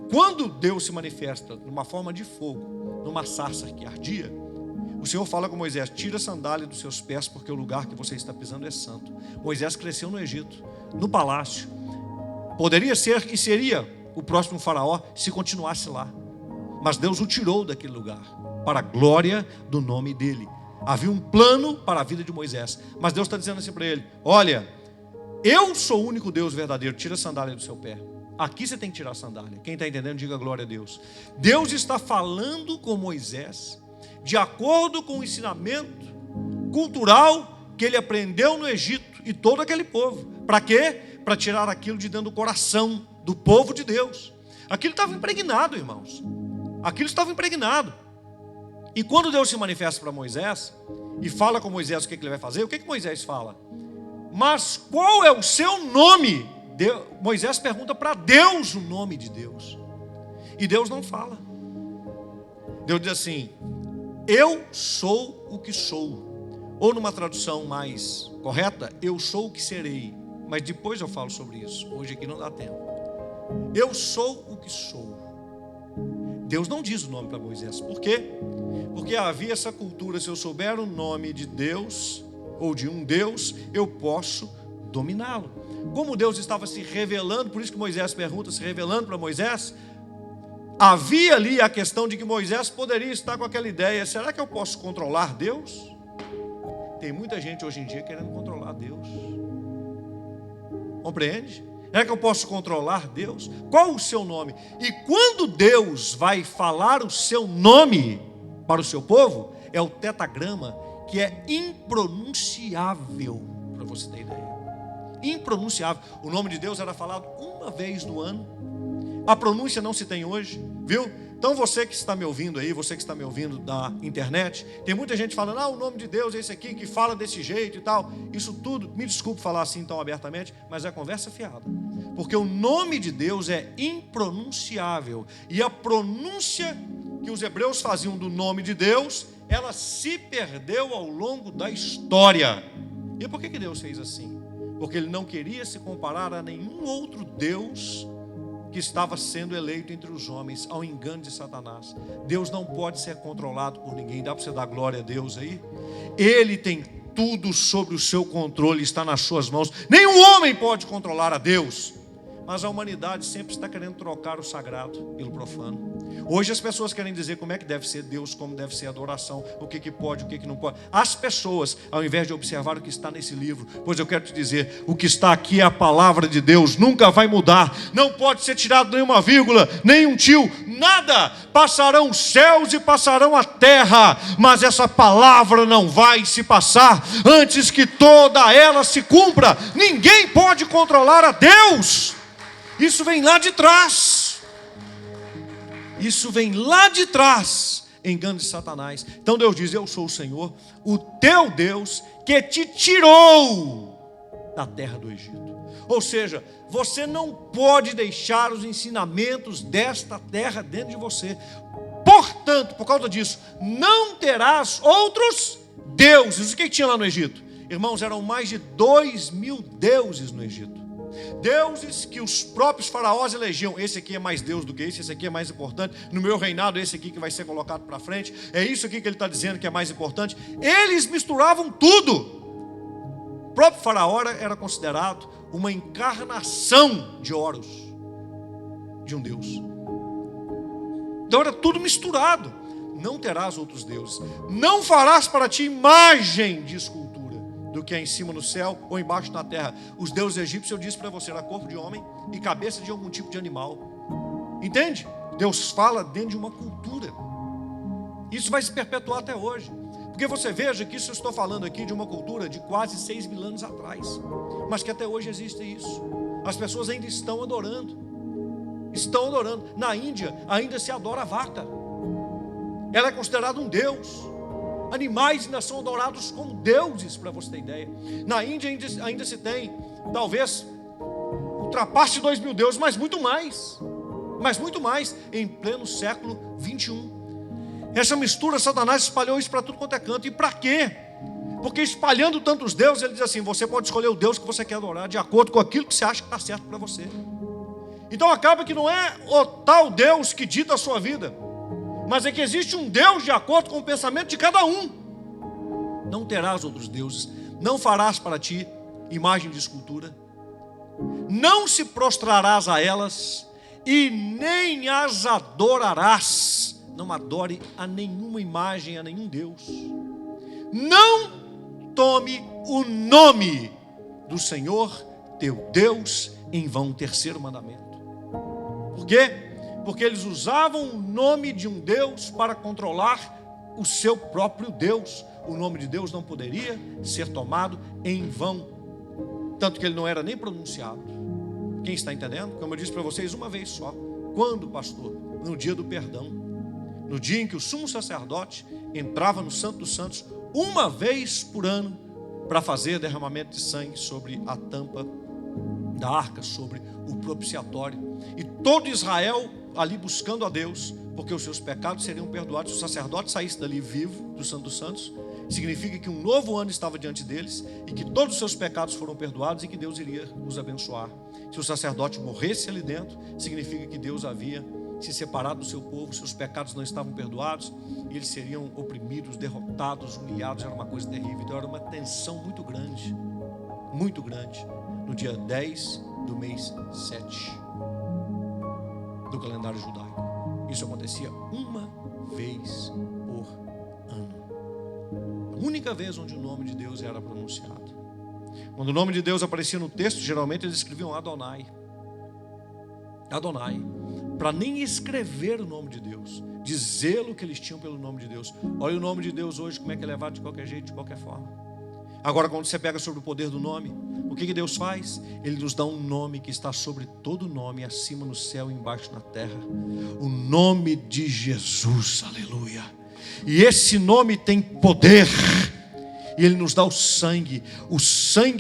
Quando Deus se manifesta numa forma de fogo, numa sarça que ardia, o Senhor fala com Moisés: tira a sandália dos seus pés, porque o lugar que você está pisando é santo. Moisés cresceu no Egito, no palácio. Poderia ser que seria o próximo faraó se continuasse lá. Mas Deus o tirou daquele lugar, para a glória do nome dele. Havia um plano para a vida de Moisés. Mas Deus está dizendo assim para ele: olha, eu sou o único Deus verdadeiro, tira a sandália do seu pé. Aqui você tem que tirar a sandália. Quem está entendendo, diga glória a Deus. Deus está falando com Moisés de acordo com o ensinamento cultural que ele aprendeu no Egito e todo aquele povo. Para quê? Para tirar aquilo de dentro do coração do povo de Deus. Aquilo estava impregnado, irmãos. Aquilo estava impregnado. E quando Deus se manifesta para Moisés e fala com Moisés o que ele vai fazer, o que Moisés fala? Mas qual é o seu nome? Moisés pergunta para Deus o nome de Deus. E Deus não fala. Deus diz assim: eu sou o que sou. Ou numa tradução mais correta, eu sou o que serei. Mas depois eu falo sobre isso. Hoje aqui não dá tempo. Eu sou o que sou. Deus não diz o nome para Moisés. Por quê? Porque havia essa cultura: se eu souber o nome de Deus, ou de um Deus, eu posso dominá-lo. Como Deus estava se revelando, por isso que Moisés pergunta, se revelando para Moisés, havia ali a questão de que Moisés poderia estar com aquela ideia: será que eu posso controlar Deus? Tem muita gente hoje em dia querendo controlar Deus. Compreende? Será que eu posso controlar Deus? Qual o seu nome? E quando Deus vai falar o seu nome para o seu povo, é o tetagrama, que é impronunciável, para você ter ideia. Impronunciável. O nome de Deus era falado uma vez no ano. A pronúncia não se tem hoje, viu? Então você que está me ouvindo aí, você que está me ouvindo da internet, tem muita gente falando: o nome de Deus é esse aqui, que fala desse jeito e tal. Isso tudo, me desculpe falar assim tão abertamente, mas é conversa fiada. Porque o nome de Deus é impronunciável. E a pronúncia que os hebreus faziam do nome de Deus, ela se perdeu ao longo da história. E por que Deus fez assim? Porque ele não queria se comparar a nenhum outro Deus que estava sendo eleito entre os homens, ao engano de Satanás. Deus não pode ser controlado por ninguém. Dá para você dar glória a Deus aí? Ele tem tudo sobre o seu controle, está nas suas mãos. Nenhum homem pode controlar a Deus. Mas a humanidade sempre está querendo trocar o sagrado pelo profano. Hoje as pessoas querem dizer como é que deve ser Deus, como deve ser a adoração, o que pode, o que não pode. As pessoas, ao invés de observar o que está nesse livro, pois eu quero te dizer, o que está aqui é a palavra de Deus, nunca vai mudar, não pode ser tirado nenhuma vírgula, nem um tio, nada. Passarão os céus e passarão a terra, mas essa palavra não vai se passar antes que toda ela se cumpra. Ninguém pode controlar a Deus. Isso vem lá de trás. Isso vem lá de trás, engano de Satanás. Então Deus diz: eu sou o Senhor, o teu Deus, que te tirou da terra do Egito. Ou seja, você não pode deixar os ensinamentos desta terra dentro de você. Portanto, por causa disso, não terás outros deuses. O que tinha lá no Egito? Irmãos, eram mais de 2.000 deuses no Egito. Deuses que os próprios faraós elegiam. Esse aqui é mais Deus do que esse aqui é mais importante. No meu reinado, esse aqui que vai ser colocado para frente. É isso aqui que ele está dizendo que é mais importante. Eles misturavam tudo. O próprio faraó era considerado uma encarnação de Horus, de um Deus. Então era tudo misturado. Não terás outros deuses. Não farás para ti imagem de escultura do que é em cima no céu ou embaixo na terra. Os deuses egípcios, eu disse para você, era corpo de homem e cabeça de algum tipo de animal. Entende? Deus fala dentro de uma cultura. Isso vai se perpetuar até hoje. Porque você veja que isso eu estou falando aqui de uma cultura de quase 6.000 anos atrás, mas que até hoje existe isso. As pessoas ainda estão adorando. Estão adorando. Na Índia ainda se adora a vaca. Ela é considerada um deus. Animais ainda são adorados como deuses, para você ter ideia. Na Índia ainda se tem, talvez, ultrapasse 2.000 deuses, mas muito mais, em pleno século 21. Essa mistura, Satanás espalhou isso para tudo quanto é canto. E para quê? Porque espalhando tantos deuses, ele diz assim: você pode escolher o Deus que você quer adorar, de acordo com aquilo que você acha que está certo para você. Então acaba que não é o tal Deus que dita a sua vida, mas é que existe um Deus de acordo com o pensamento de cada um. Não terás outros deuses, não farás para ti imagem de escultura, não se prostrarás a elas e nem as adorarás. Não adore a nenhuma imagem, a nenhum Deus. Não tome o nome do Senhor teu Deus em vão. Terceiro mandamento. Por quê? Porque eles usavam o nome de um Deus para controlar o seu próprio Deus. O nome de Deus não poderia ser tomado em vão, tanto que ele não era nem pronunciado. Quem está entendendo? Como eu disse para vocês uma vez só. Quando, pastor? No dia do perdão, no dia em que o sumo sacerdote entrava no Santo dos Santos uma vez por ano para fazer derramamento de sangue sobre a tampa da arca, sobre o propiciatório, e todo Israel ali buscando a Deus, porque os seus pecados seriam perdoados. Se o sacerdote saísse dali vivo do Santo dos Santos, significa que um novo ano estava diante deles e que todos os seus pecados foram perdoados e que Deus iria os abençoar. Se o sacerdote morresse ali dentro, significa que Deus havia se separado do seu povo, seus pecados não estavam perdoados e eles seriam oprimidos, derrotados, humilhados. Era uma coisa terrível. Então era uma tensão muito grande, no dia 10 do mês 7 do calendário judaico. Isso acontecia uma vez por ano. A única vez onde o nome de Deus era pronunciado. Quando o nome de Deus aparecia no texto, geralmente eles escreviam Adonai. Adonai. Para nem escrever o nome de Deus, dizê-lo que eles tinham pelo nome de Deus. Olha o nome de Deus hoje, como é que é levado de qualquer jeito, de qualquer forma. Agora, quando você pega sobre o poder do nome, o que Deus faz? Ele nos dá um nome que está sobre todo nome, acima no céu e embaixo na terra. O nome de Jesus, aleluia. E esse nome tem poder. E Ele nos dá o sangue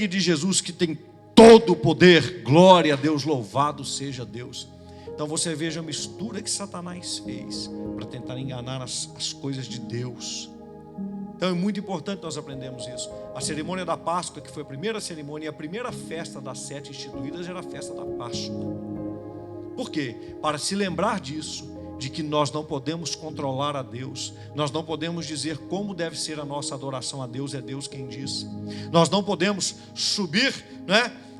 de Jesus, que tem todo o poder. Glória a Deus, louvado seja Deus. Então você veja a mistura que Satanás fez para tentar enganar as coisas de Deus. Então é muito importante nós aprendermos isso. A cerimônia da Páscoa, que foi a primeira cerimônia e a primeira festa das 7 instituídas, era a festa da Páscoa. Por quê? Para se lembrar disso, de que nós não podemos controlar a Deus, nós não podemos dizer como deve ser a nossa adoração a Deus, é Deus quem diz. Nós não podemos subir,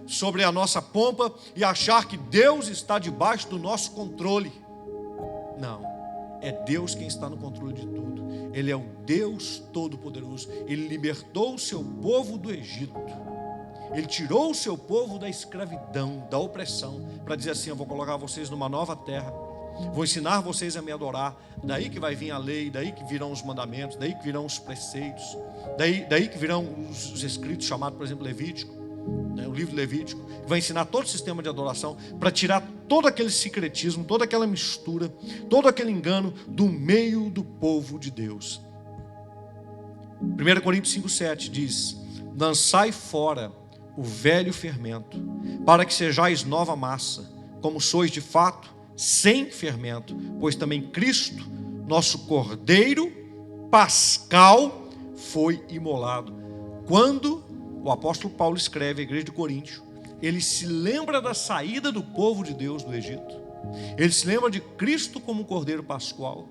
sobre a nossa pompa e achar que Deus está debaixo do nosso controle. Não, é Deus quem está no controle de tudo. Ele é o Deus Todo-Poderoso. Ele libertou o seu povo do Egito. Ele tirou o seu povo da escravidão, da opressão, para dizer assim: eu vou colocar vocês numa nova terra, vou ensinar vocês a me adorar. Daí que vai vir a lei, daí que virão os mandamentos, daí que virão os preceitos, daí que virão os escritos chamados, por exemplo, Levítico, o livro Levítico, que vai ensinar todo o sistema de adoração, para tirar todo aquele secretismo, toda aquela mistura, todo aquele engano do meio do povo de Deus. 1 Coríntios 5,7 diz: lançai fora o velho fermento, para que sejais nova massa, como sois de fato, sem fermento, pois também Cristo, nosso Cordeiro Pascal, foi imolado. Quando o apóstolo Paulo escreve à igreja de Coríntio, ele se lembra da saída do povo de Deus do Egito. Ele se lembra de Cristo como Cordeiro Pascual.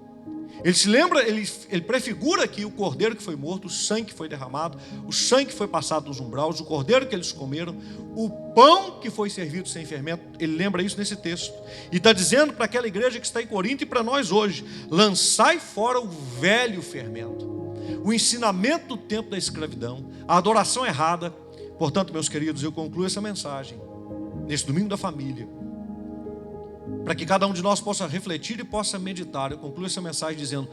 Ele se lembra, ele prefigura aqui o cordeiro que foi morto, o sangue que foi derramado, o sangue que foi passado nos umbrais, o cordeiro que eles comeram, o pão que foi servido sem fermento. Ele lembra isso nesse texto. E está dizendo para aquela igreja que está em Corinto e para nós hoje: lançai fora o velho fermento, o ensinamento do tempo da escravidão, a adoração errada. Portanto, meus queridos, eu concluo essa mensagem nesse domingo da família, para que cada um de nós possa refletir e possa meditar. Eu concluo essa mensagem dizendo: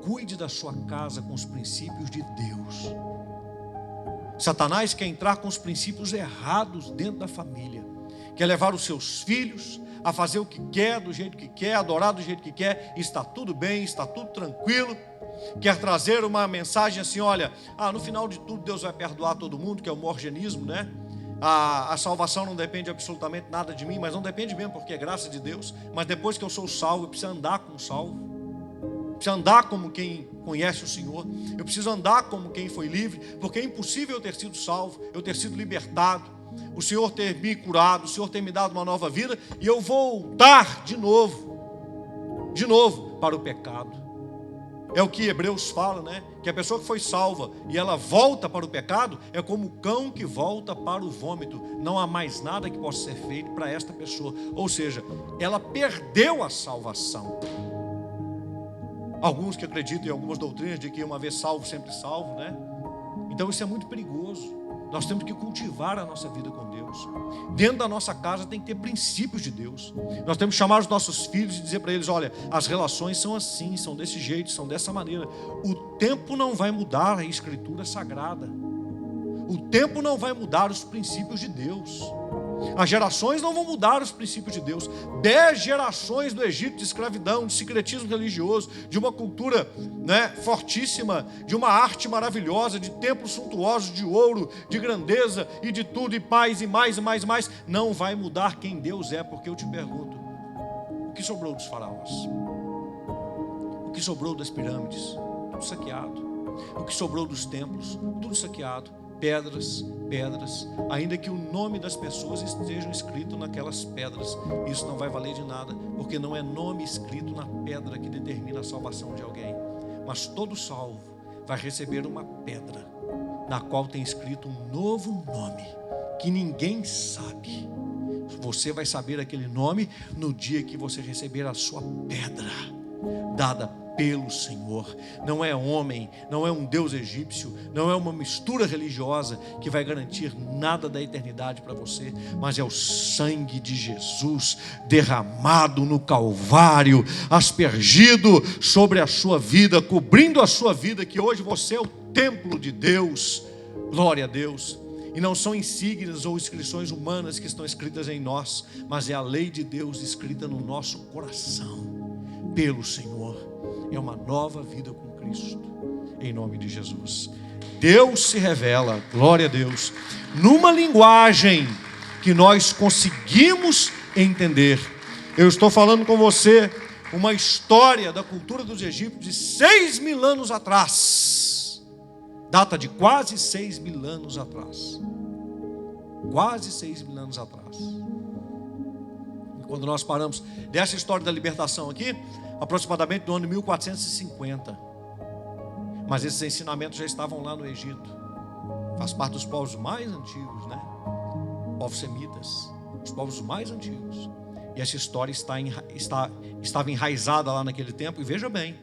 cuide da sua casa com os princípios de Deus. Satanás quer entrar com os princípios errados dentro da família, quer levar os seus filhos a fazer o que quer, do jeito que quer, adorar do jeito que quer. Está tudo bem, está tudo tranquilo. Quer trazer uma mensagem assim: olha, no final de tudo Deus vai perdoar todo mundo, que é o morgenismo, né? A salvação não depende absolutamente nada de mim, mas não depende mesmo, porque é graça de Deus. Mas depois que eu sou salvo, eu preciso andar como salvo. preciso andar como quem conhece o Senhor, eu preciso andar como quem foi livre, porque é impossível eu ter sido salvo, eu ter sido libertado, o Senhor ter me curado, o Senhor ter me dado uma nova vida, e eu voltar de novo para o pecado. É o que Hebreus fala, né? Que a pessoa que foi salva e ela volta para o pecado é como o cão que volta para o vômito. Não há mais nada que possa ser feito para esta pessoa. Ou seja, ela perdeu a salvação. Alguns que acreditam em algumas doutrinas de que uma vez salvo, sempre salvo, né? Então isso é muito perigoso. Nós temos que cultivar a nossa vida com Deus. Dentro da nossa casa tem que ter princípios de Deus. Nós temos que chamar os nossos filhos e dizer para eles: olha, as relações são assim, são desse jeito, são dessa maneira. O tempo não vai mudar a Escritura Sagrada. O tempo não vai mudar os princípios de Deus. As gerações não vão mudar os princípios de Deus. 10 gerações do Egito de escravidão, de secretismo religioso, de uma cultura, né, fortíssima, de uma arte maravilhosa, de templos suntuosos, de ouro, de grandeza e de tudo, e paz, e mais, não vai mudar quem Deus é. Porque eu te pergunto, o que sobrou dos faraós? O que sobrou das pirâmides? Tudo saqueado. O que sobrou dos templos? Tudo saqueado. Pedras, ainda que o nome das pessoas estejam escrito naquelas pedras, isso não vai valer de nada, porque não é nome escrito na pedra que determina a salvação de alguém. Mas todo salvo vai receber uma pedra, na qual tem escrito um novo nome, que ninguém sabe. Você vai saber aquele nome no dia que você receber a sua pedra, dada pelo Senhor. Não é homem, não é um Deus egípcio, não é uma mistura religiosa que vai garantir nada da eternidade para você, mas é o sangue de Jesus derramado no Calvário, aspergido sobre a sua vida, cobrindo a sua vida, que hoje você é o templo de Deus. Glória a Deus. E não são insígnias ou inscrições humanas que estão escritas em nós, mas é a lei de Deus escrita no nosso coração, pelo Senhor. É uma nova vida com Cristo, em nome de Jesus. Deus se revela, glória a Deus, numa linguagem que nós conseguimos entender. Eu estou falando com você uma história da cultura dos egípcios de 6.000 anos atrás. Data de quase 6.000 anos atrás. Quase 6.000 anos atrás. E quando nós paramos dessa história da libertação aqui, aproximadamente no ano 1450. Mas esses ensinamentos já estavam lá no Egito. Faz parte dos povos mais antigos, né? Povos semitas, os povos mais antigos. E essa história estava enraizada lá naquele tempo. E veja bem,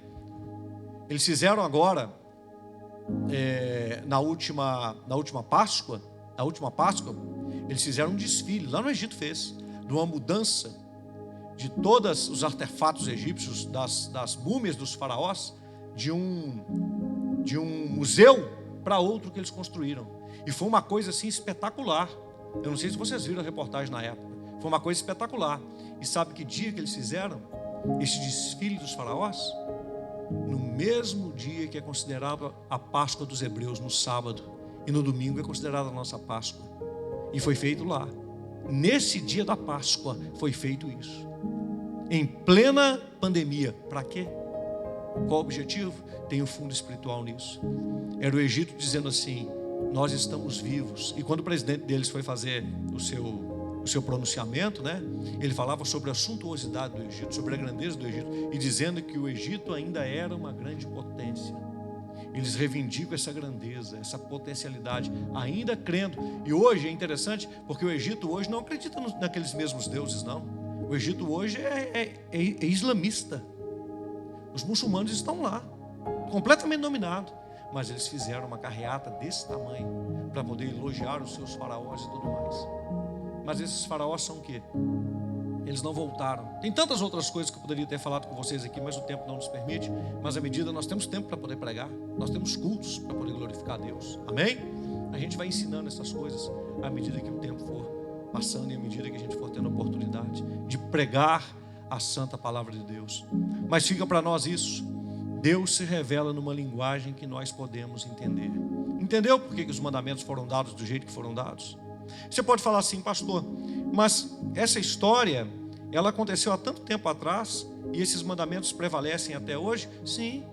eles fizeram agora, na última Páscoa, eles fizeram um desfile, lá no Egito fez, de uma mudança de todos os artefatos egípcios, das múmias dos faraós, de um museu para outro que eles construíram. E foi uma coisa assim espetacular. Eu não sei se vocês viram a reportagem na época. Foi uma coisa espetacular. E sabe que dia que eles fizeram esse desfile dos faraós? No mesmo dia que é considerada a Páscoa dos hebreus, no sábado. E no domingo é considerada a nossa Páscoa. E foi feito lá. Nesse dia da Páscoa foi feito isso. Em plena pandemia. Para quê? Qual o objetivo? Tem um fundo espiritual nisso. Era o Egito dizendo assim: nós estamos vivos. E quando o presidente deles foi fazer o seu pronunciamento, né, ele falava sobre a suntuosidade do Egito, sobre a grandeza do Egito, e dizendo que o Egito ainda era uma grande potência. Eles reivindicam essa grandeza, essa potencialidade, ainda crendo. E hoje é interessante, porque o Egito hoje não acredita naqueles mesmos deuses, não. O Egito hoje é islamista. Os muçulmanos estão lá, completamente dominados. Mas eles fizeram uma carreata desse tamanho para poder elogiar os seus faraós e tudo mais. Mas esses faraós são o quê? Eles não voltaram. Tem tantas outras coisas que eu poderia ter falado com vocês aqui, mas o tempo não nos permite. Mas à medida, nós temos tempo para poder pregar. Nós temos cultos para poder glorificar a Deus. Amém? A gente vai ensinando essas coisas à medida que o tempo for passando e à medida que a gente for tendo a oportunidade de pregar a santa palavra de Deus. Mas fica para nós isso. Deus se revela numa linguagem que nós podemos entender. Entendeu por que os mandamentos foram dados do jeito que foram dados? Você pode falar assim: pastor, mas essa história ela aconteceu há tanto tempo atrás e esses mandamentos prevalecem até hoje? Sim.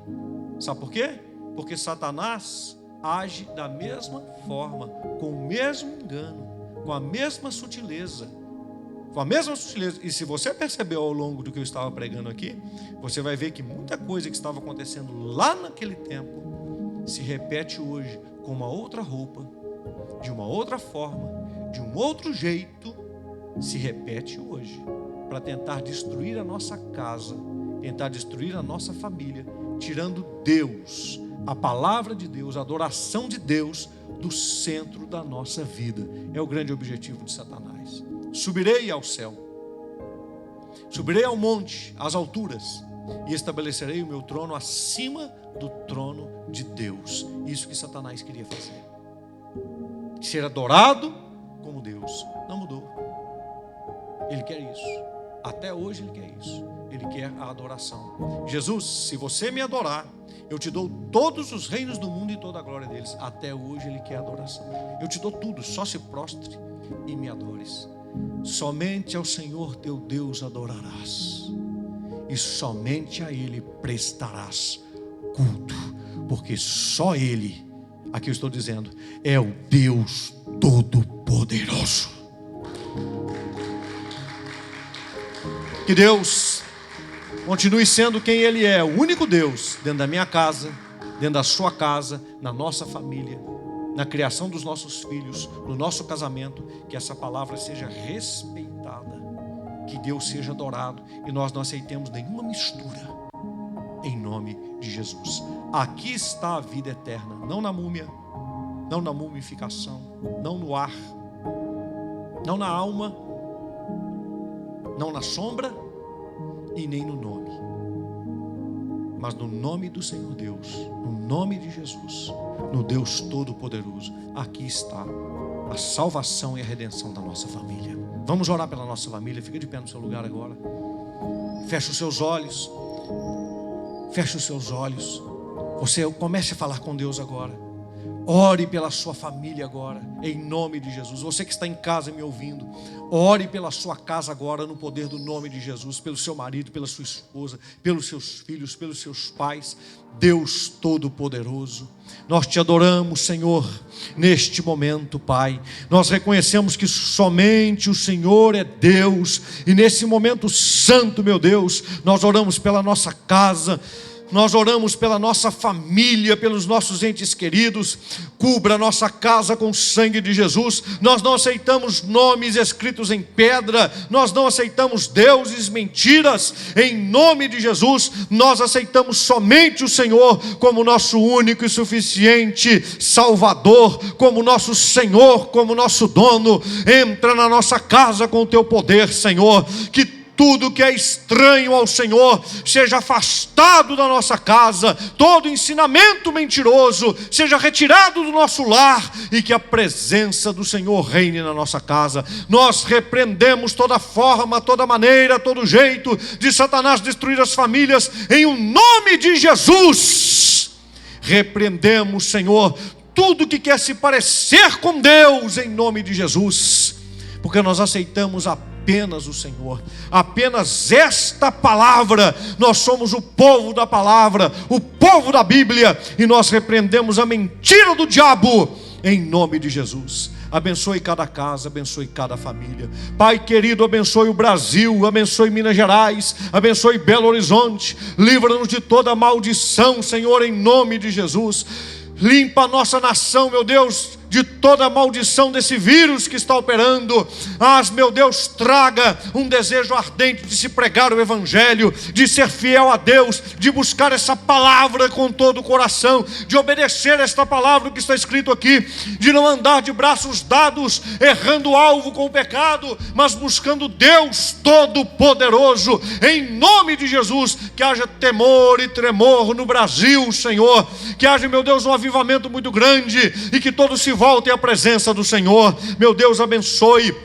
Sabe por quê? Porque Satanás age da mesma forma, com o mesmo engano, com a mesma sutileza. E se você percebeu ao longo do que eu estava pregando aqui, você vai ver que muita coisa que estava acontecendo lá naquele tempo se repete hoje com uma outra roupa, de uma outra forma, de um outro jeito, se repete hoje para tentar destruir a nossa casa, tentar destruir a nossa família, tirando Deus, a palavra de Deus, a adoração de Deus do centro da nossa vida. É o grande objetivo de Satanás. Subirei ao céu, subirei ao monte, às alturas, e estabelecerei o meu trono acima do trono de Deus. Isso que Satanás queria fazer. Ser adorado como Deus. Não mudou. Ele quer isso. Até hoje ele quer isso. Ele quer a adoração. Jesus, se você me adorar, eu te dou todos os reinos do mundo e toda a glória deles. Até hoje ele quer a adoração. Eu te dou tudo, só se prostre e me adores. Somente ao Senhor teu Deus adorarás, e somente a Ele prestarás culto, porque só Ele, aqui eu estou dizendo, é o Deus Todo-Poderoso. Que Deus continue sendo quem Ele é, o único Deus, dentro da minha casa, dentro da sua casa, na nossa família, na criação dos nossos filhos, no nosso casamento. Que essa palavra seja respeitada, que Deus seja adorado e nós não aceitemos nenhuma mistura, em nome de Jesus. Aqui está a vida eterna, não na múmia, não na mumificação, não no ar, não na alma, não na sombra e nem no nome, mas no nome do Senhor Deus, no nome de Jesus, no Deus Todo-Poderoso. Aqui está a salvação e a redenção da nossa família. Vamos orar pela nossa família. Fica de pé no seu lugar agora. Feche os seus olhos. Feche os seus olhos. Você comece a falar com Deus agora. Ore pela sua família agora, em nome de Jesus. Você que está em casa me ouvindo, ore pela sua casa agora, no poder do nome de Jesus, pelo seu marido, pela sua esposa, pelos seus filhos, pelos seus pais. Deus Todo-Poderoso, nós te adoramos, Senhor, neste momento, Pai. Nós reconhecemos que somente o Senhor é Deus, e nesse momento santo, meu Deus, nós oramos pela nossa casa, nós oramos pela nossa família, pelos nossos entes queridos. Cubra a nossa casa com o sangue de Jesus. Nós não aceitamos nomes escritos em pedra, nós não aceitamos deuses, mentiras. Em nome de Jesus, nós aceitamos somente o Senhor como nosso único e suficiente Salvador, como nosso Senhor, como nosso dono. Entra na nossa casa com o teu poder, Senhor. Que tudo que é estranho ao Senhor seja afastado da nossa casa, todo ensinamento mentiroso seja retirado do nosso lar, e que a presença do Senhor reine na nossa casa. Nós repreendemos toda forma, toda maneira, todo jeito de Satanás destruir as famílias, em o nome de Jesus. Repreendemos, Senhor, tudo que quer se parecer com Deus, em nome de Jesus, porque nós aceitamos apenas o Senhor, apenas esta palavra. Nós somos o povo da palavra, o povo da Bíblia, e nós repreendemos a mentira do diabo, em nome de Jesus. Abençoe cada casa, abençoe cada família. Pai querido, abençoe o Brasil, abençoe Minas Gerais, abençoe Belo Horizonte. Livra-nos de toda maldição, Senhor, em nome de Jesus. Limpa a nossa nação, meu Deus, de toda a maldição desse vírus que está operando. Meu Deus, traga um desejo ardente de se pregar o Evangelho, de ser fiel a Deus, de buscar essa palavra com todo o coração, de obedecer esta palavra que está escrito aqui, de não andar de braços dados, errando o alvo com o pecado, mas buscando Deus Todo-Poderoso, em nome de Jesus. Que haja temor e tremor no Brasil, Senhor, que haja, meu Deus, um avivamento muito grande, e que todos se voltem à presença do Senhor. Meu Deus, abençoe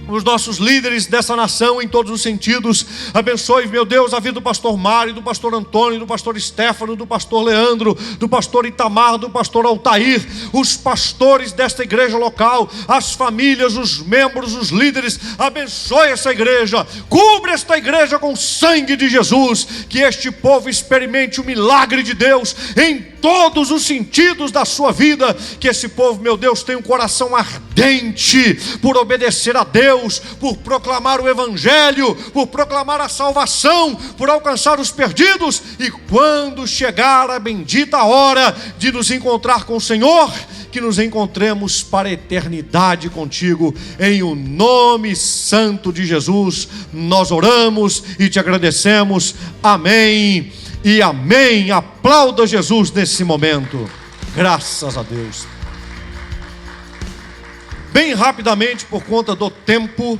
os nossos líderes dessa nação em todos os sentidos. Abençoe, meu Deus, a vida do pastor Mário, do pastor Antônio, do pastor Estéfano, do pastor Leandro, do pastor Itamar, do pastor Altair, os pastores desta igreja local, as famílias, os membros, os líderes. Abençoe essa igreja, cubra esta igreja com o sangue de Jesus, que este povo experimente o milagre de Deus em todos os sentidos da sua vida, que esse povo, meu Deus, tenha um coração ardente por obedecer a Deus, por proclamar o Evangelho, por proclamar a salvação, por alcançar os perdidos, e quando chegar a bendita hora de nos encontrar com o Senhor, que nos encontremos para a eternidade contigo, em o nome santo de Jesus, nós oramos e te agradecemos, amém e amém. Aplauda Jesus nesse momento, graças a Deus. Bem rapidamente, por conta do tempo,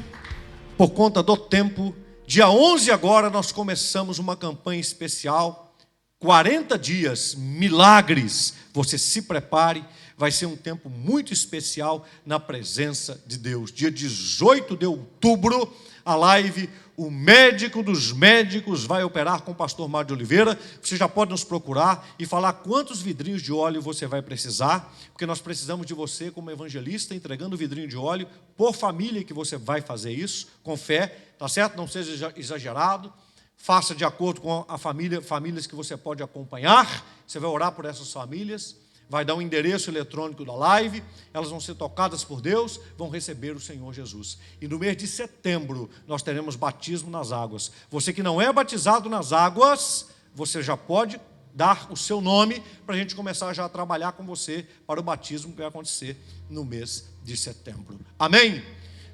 dia 11 agora nós começamos uma campanha especial, 40 dias, milagres. Você se prepare, vai ser um tempo muito especial na presença de Deus. Dia 18 de outubro, a live O Médico dos Médicos vai operar com o pastor Mário de Oliveira. Você já pode nos procurar e falar quantos vidrinhos de óleo você vai precisar, porque nós precisamos de você como evangelista, entregando vidrinho de óleo por família que você vai fazer isso, com fé, tá certo? Não seja exagerado, faça de acordo com a família, famílias que você pode acompanhar. Você vai orar por essas famílias, vai dar um endereço eletrônico da live, elas vão ser tocadas por Deus, vão receber o Senhor Jesus. E no mês de setembro nós teremos batismo nas águas. Você que não é batizado nas águas, você já pode dar o seu nome para a gente começar já a trabalhar com você para o batismo que vai acontecer no mês de setembro. Amém?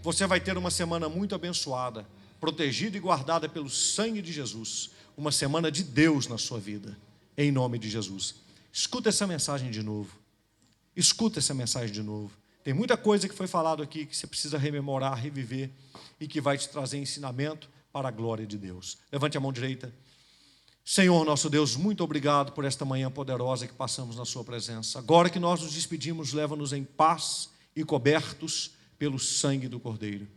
Você vai ter uma semana muito abençoada, protegida e guardada pelo sangue de Jesus, uma semana de Deus na sua vida, em nome de Jesus. Escuta essa mensagem de novo. Escuta essa mensagem de novo. Tem muita coisa que foi falado aqui que você precisa rememorar, reviver e que vai te trazer ensinamento para a glória de Deus. Levante a mão direita. Senhor, nosso Deus, muito obrigado por esta manhã poderosa que passamos na sua presença. Agora que nós nos despedimos, leva-nos em paz e cobertos pelo sangue do Cordeiro.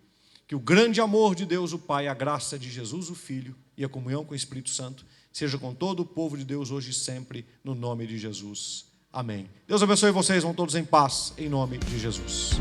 Que o grande amor de Deus, o Pai, a graça de Jesus, o Filho, e a comunhão com o Espírito Santo seja com todo o povo de Deus hoje e sempre, no nome de Jesus. Amém. Deus abençoe vocês, vão todos em paz, em nome de Jesus.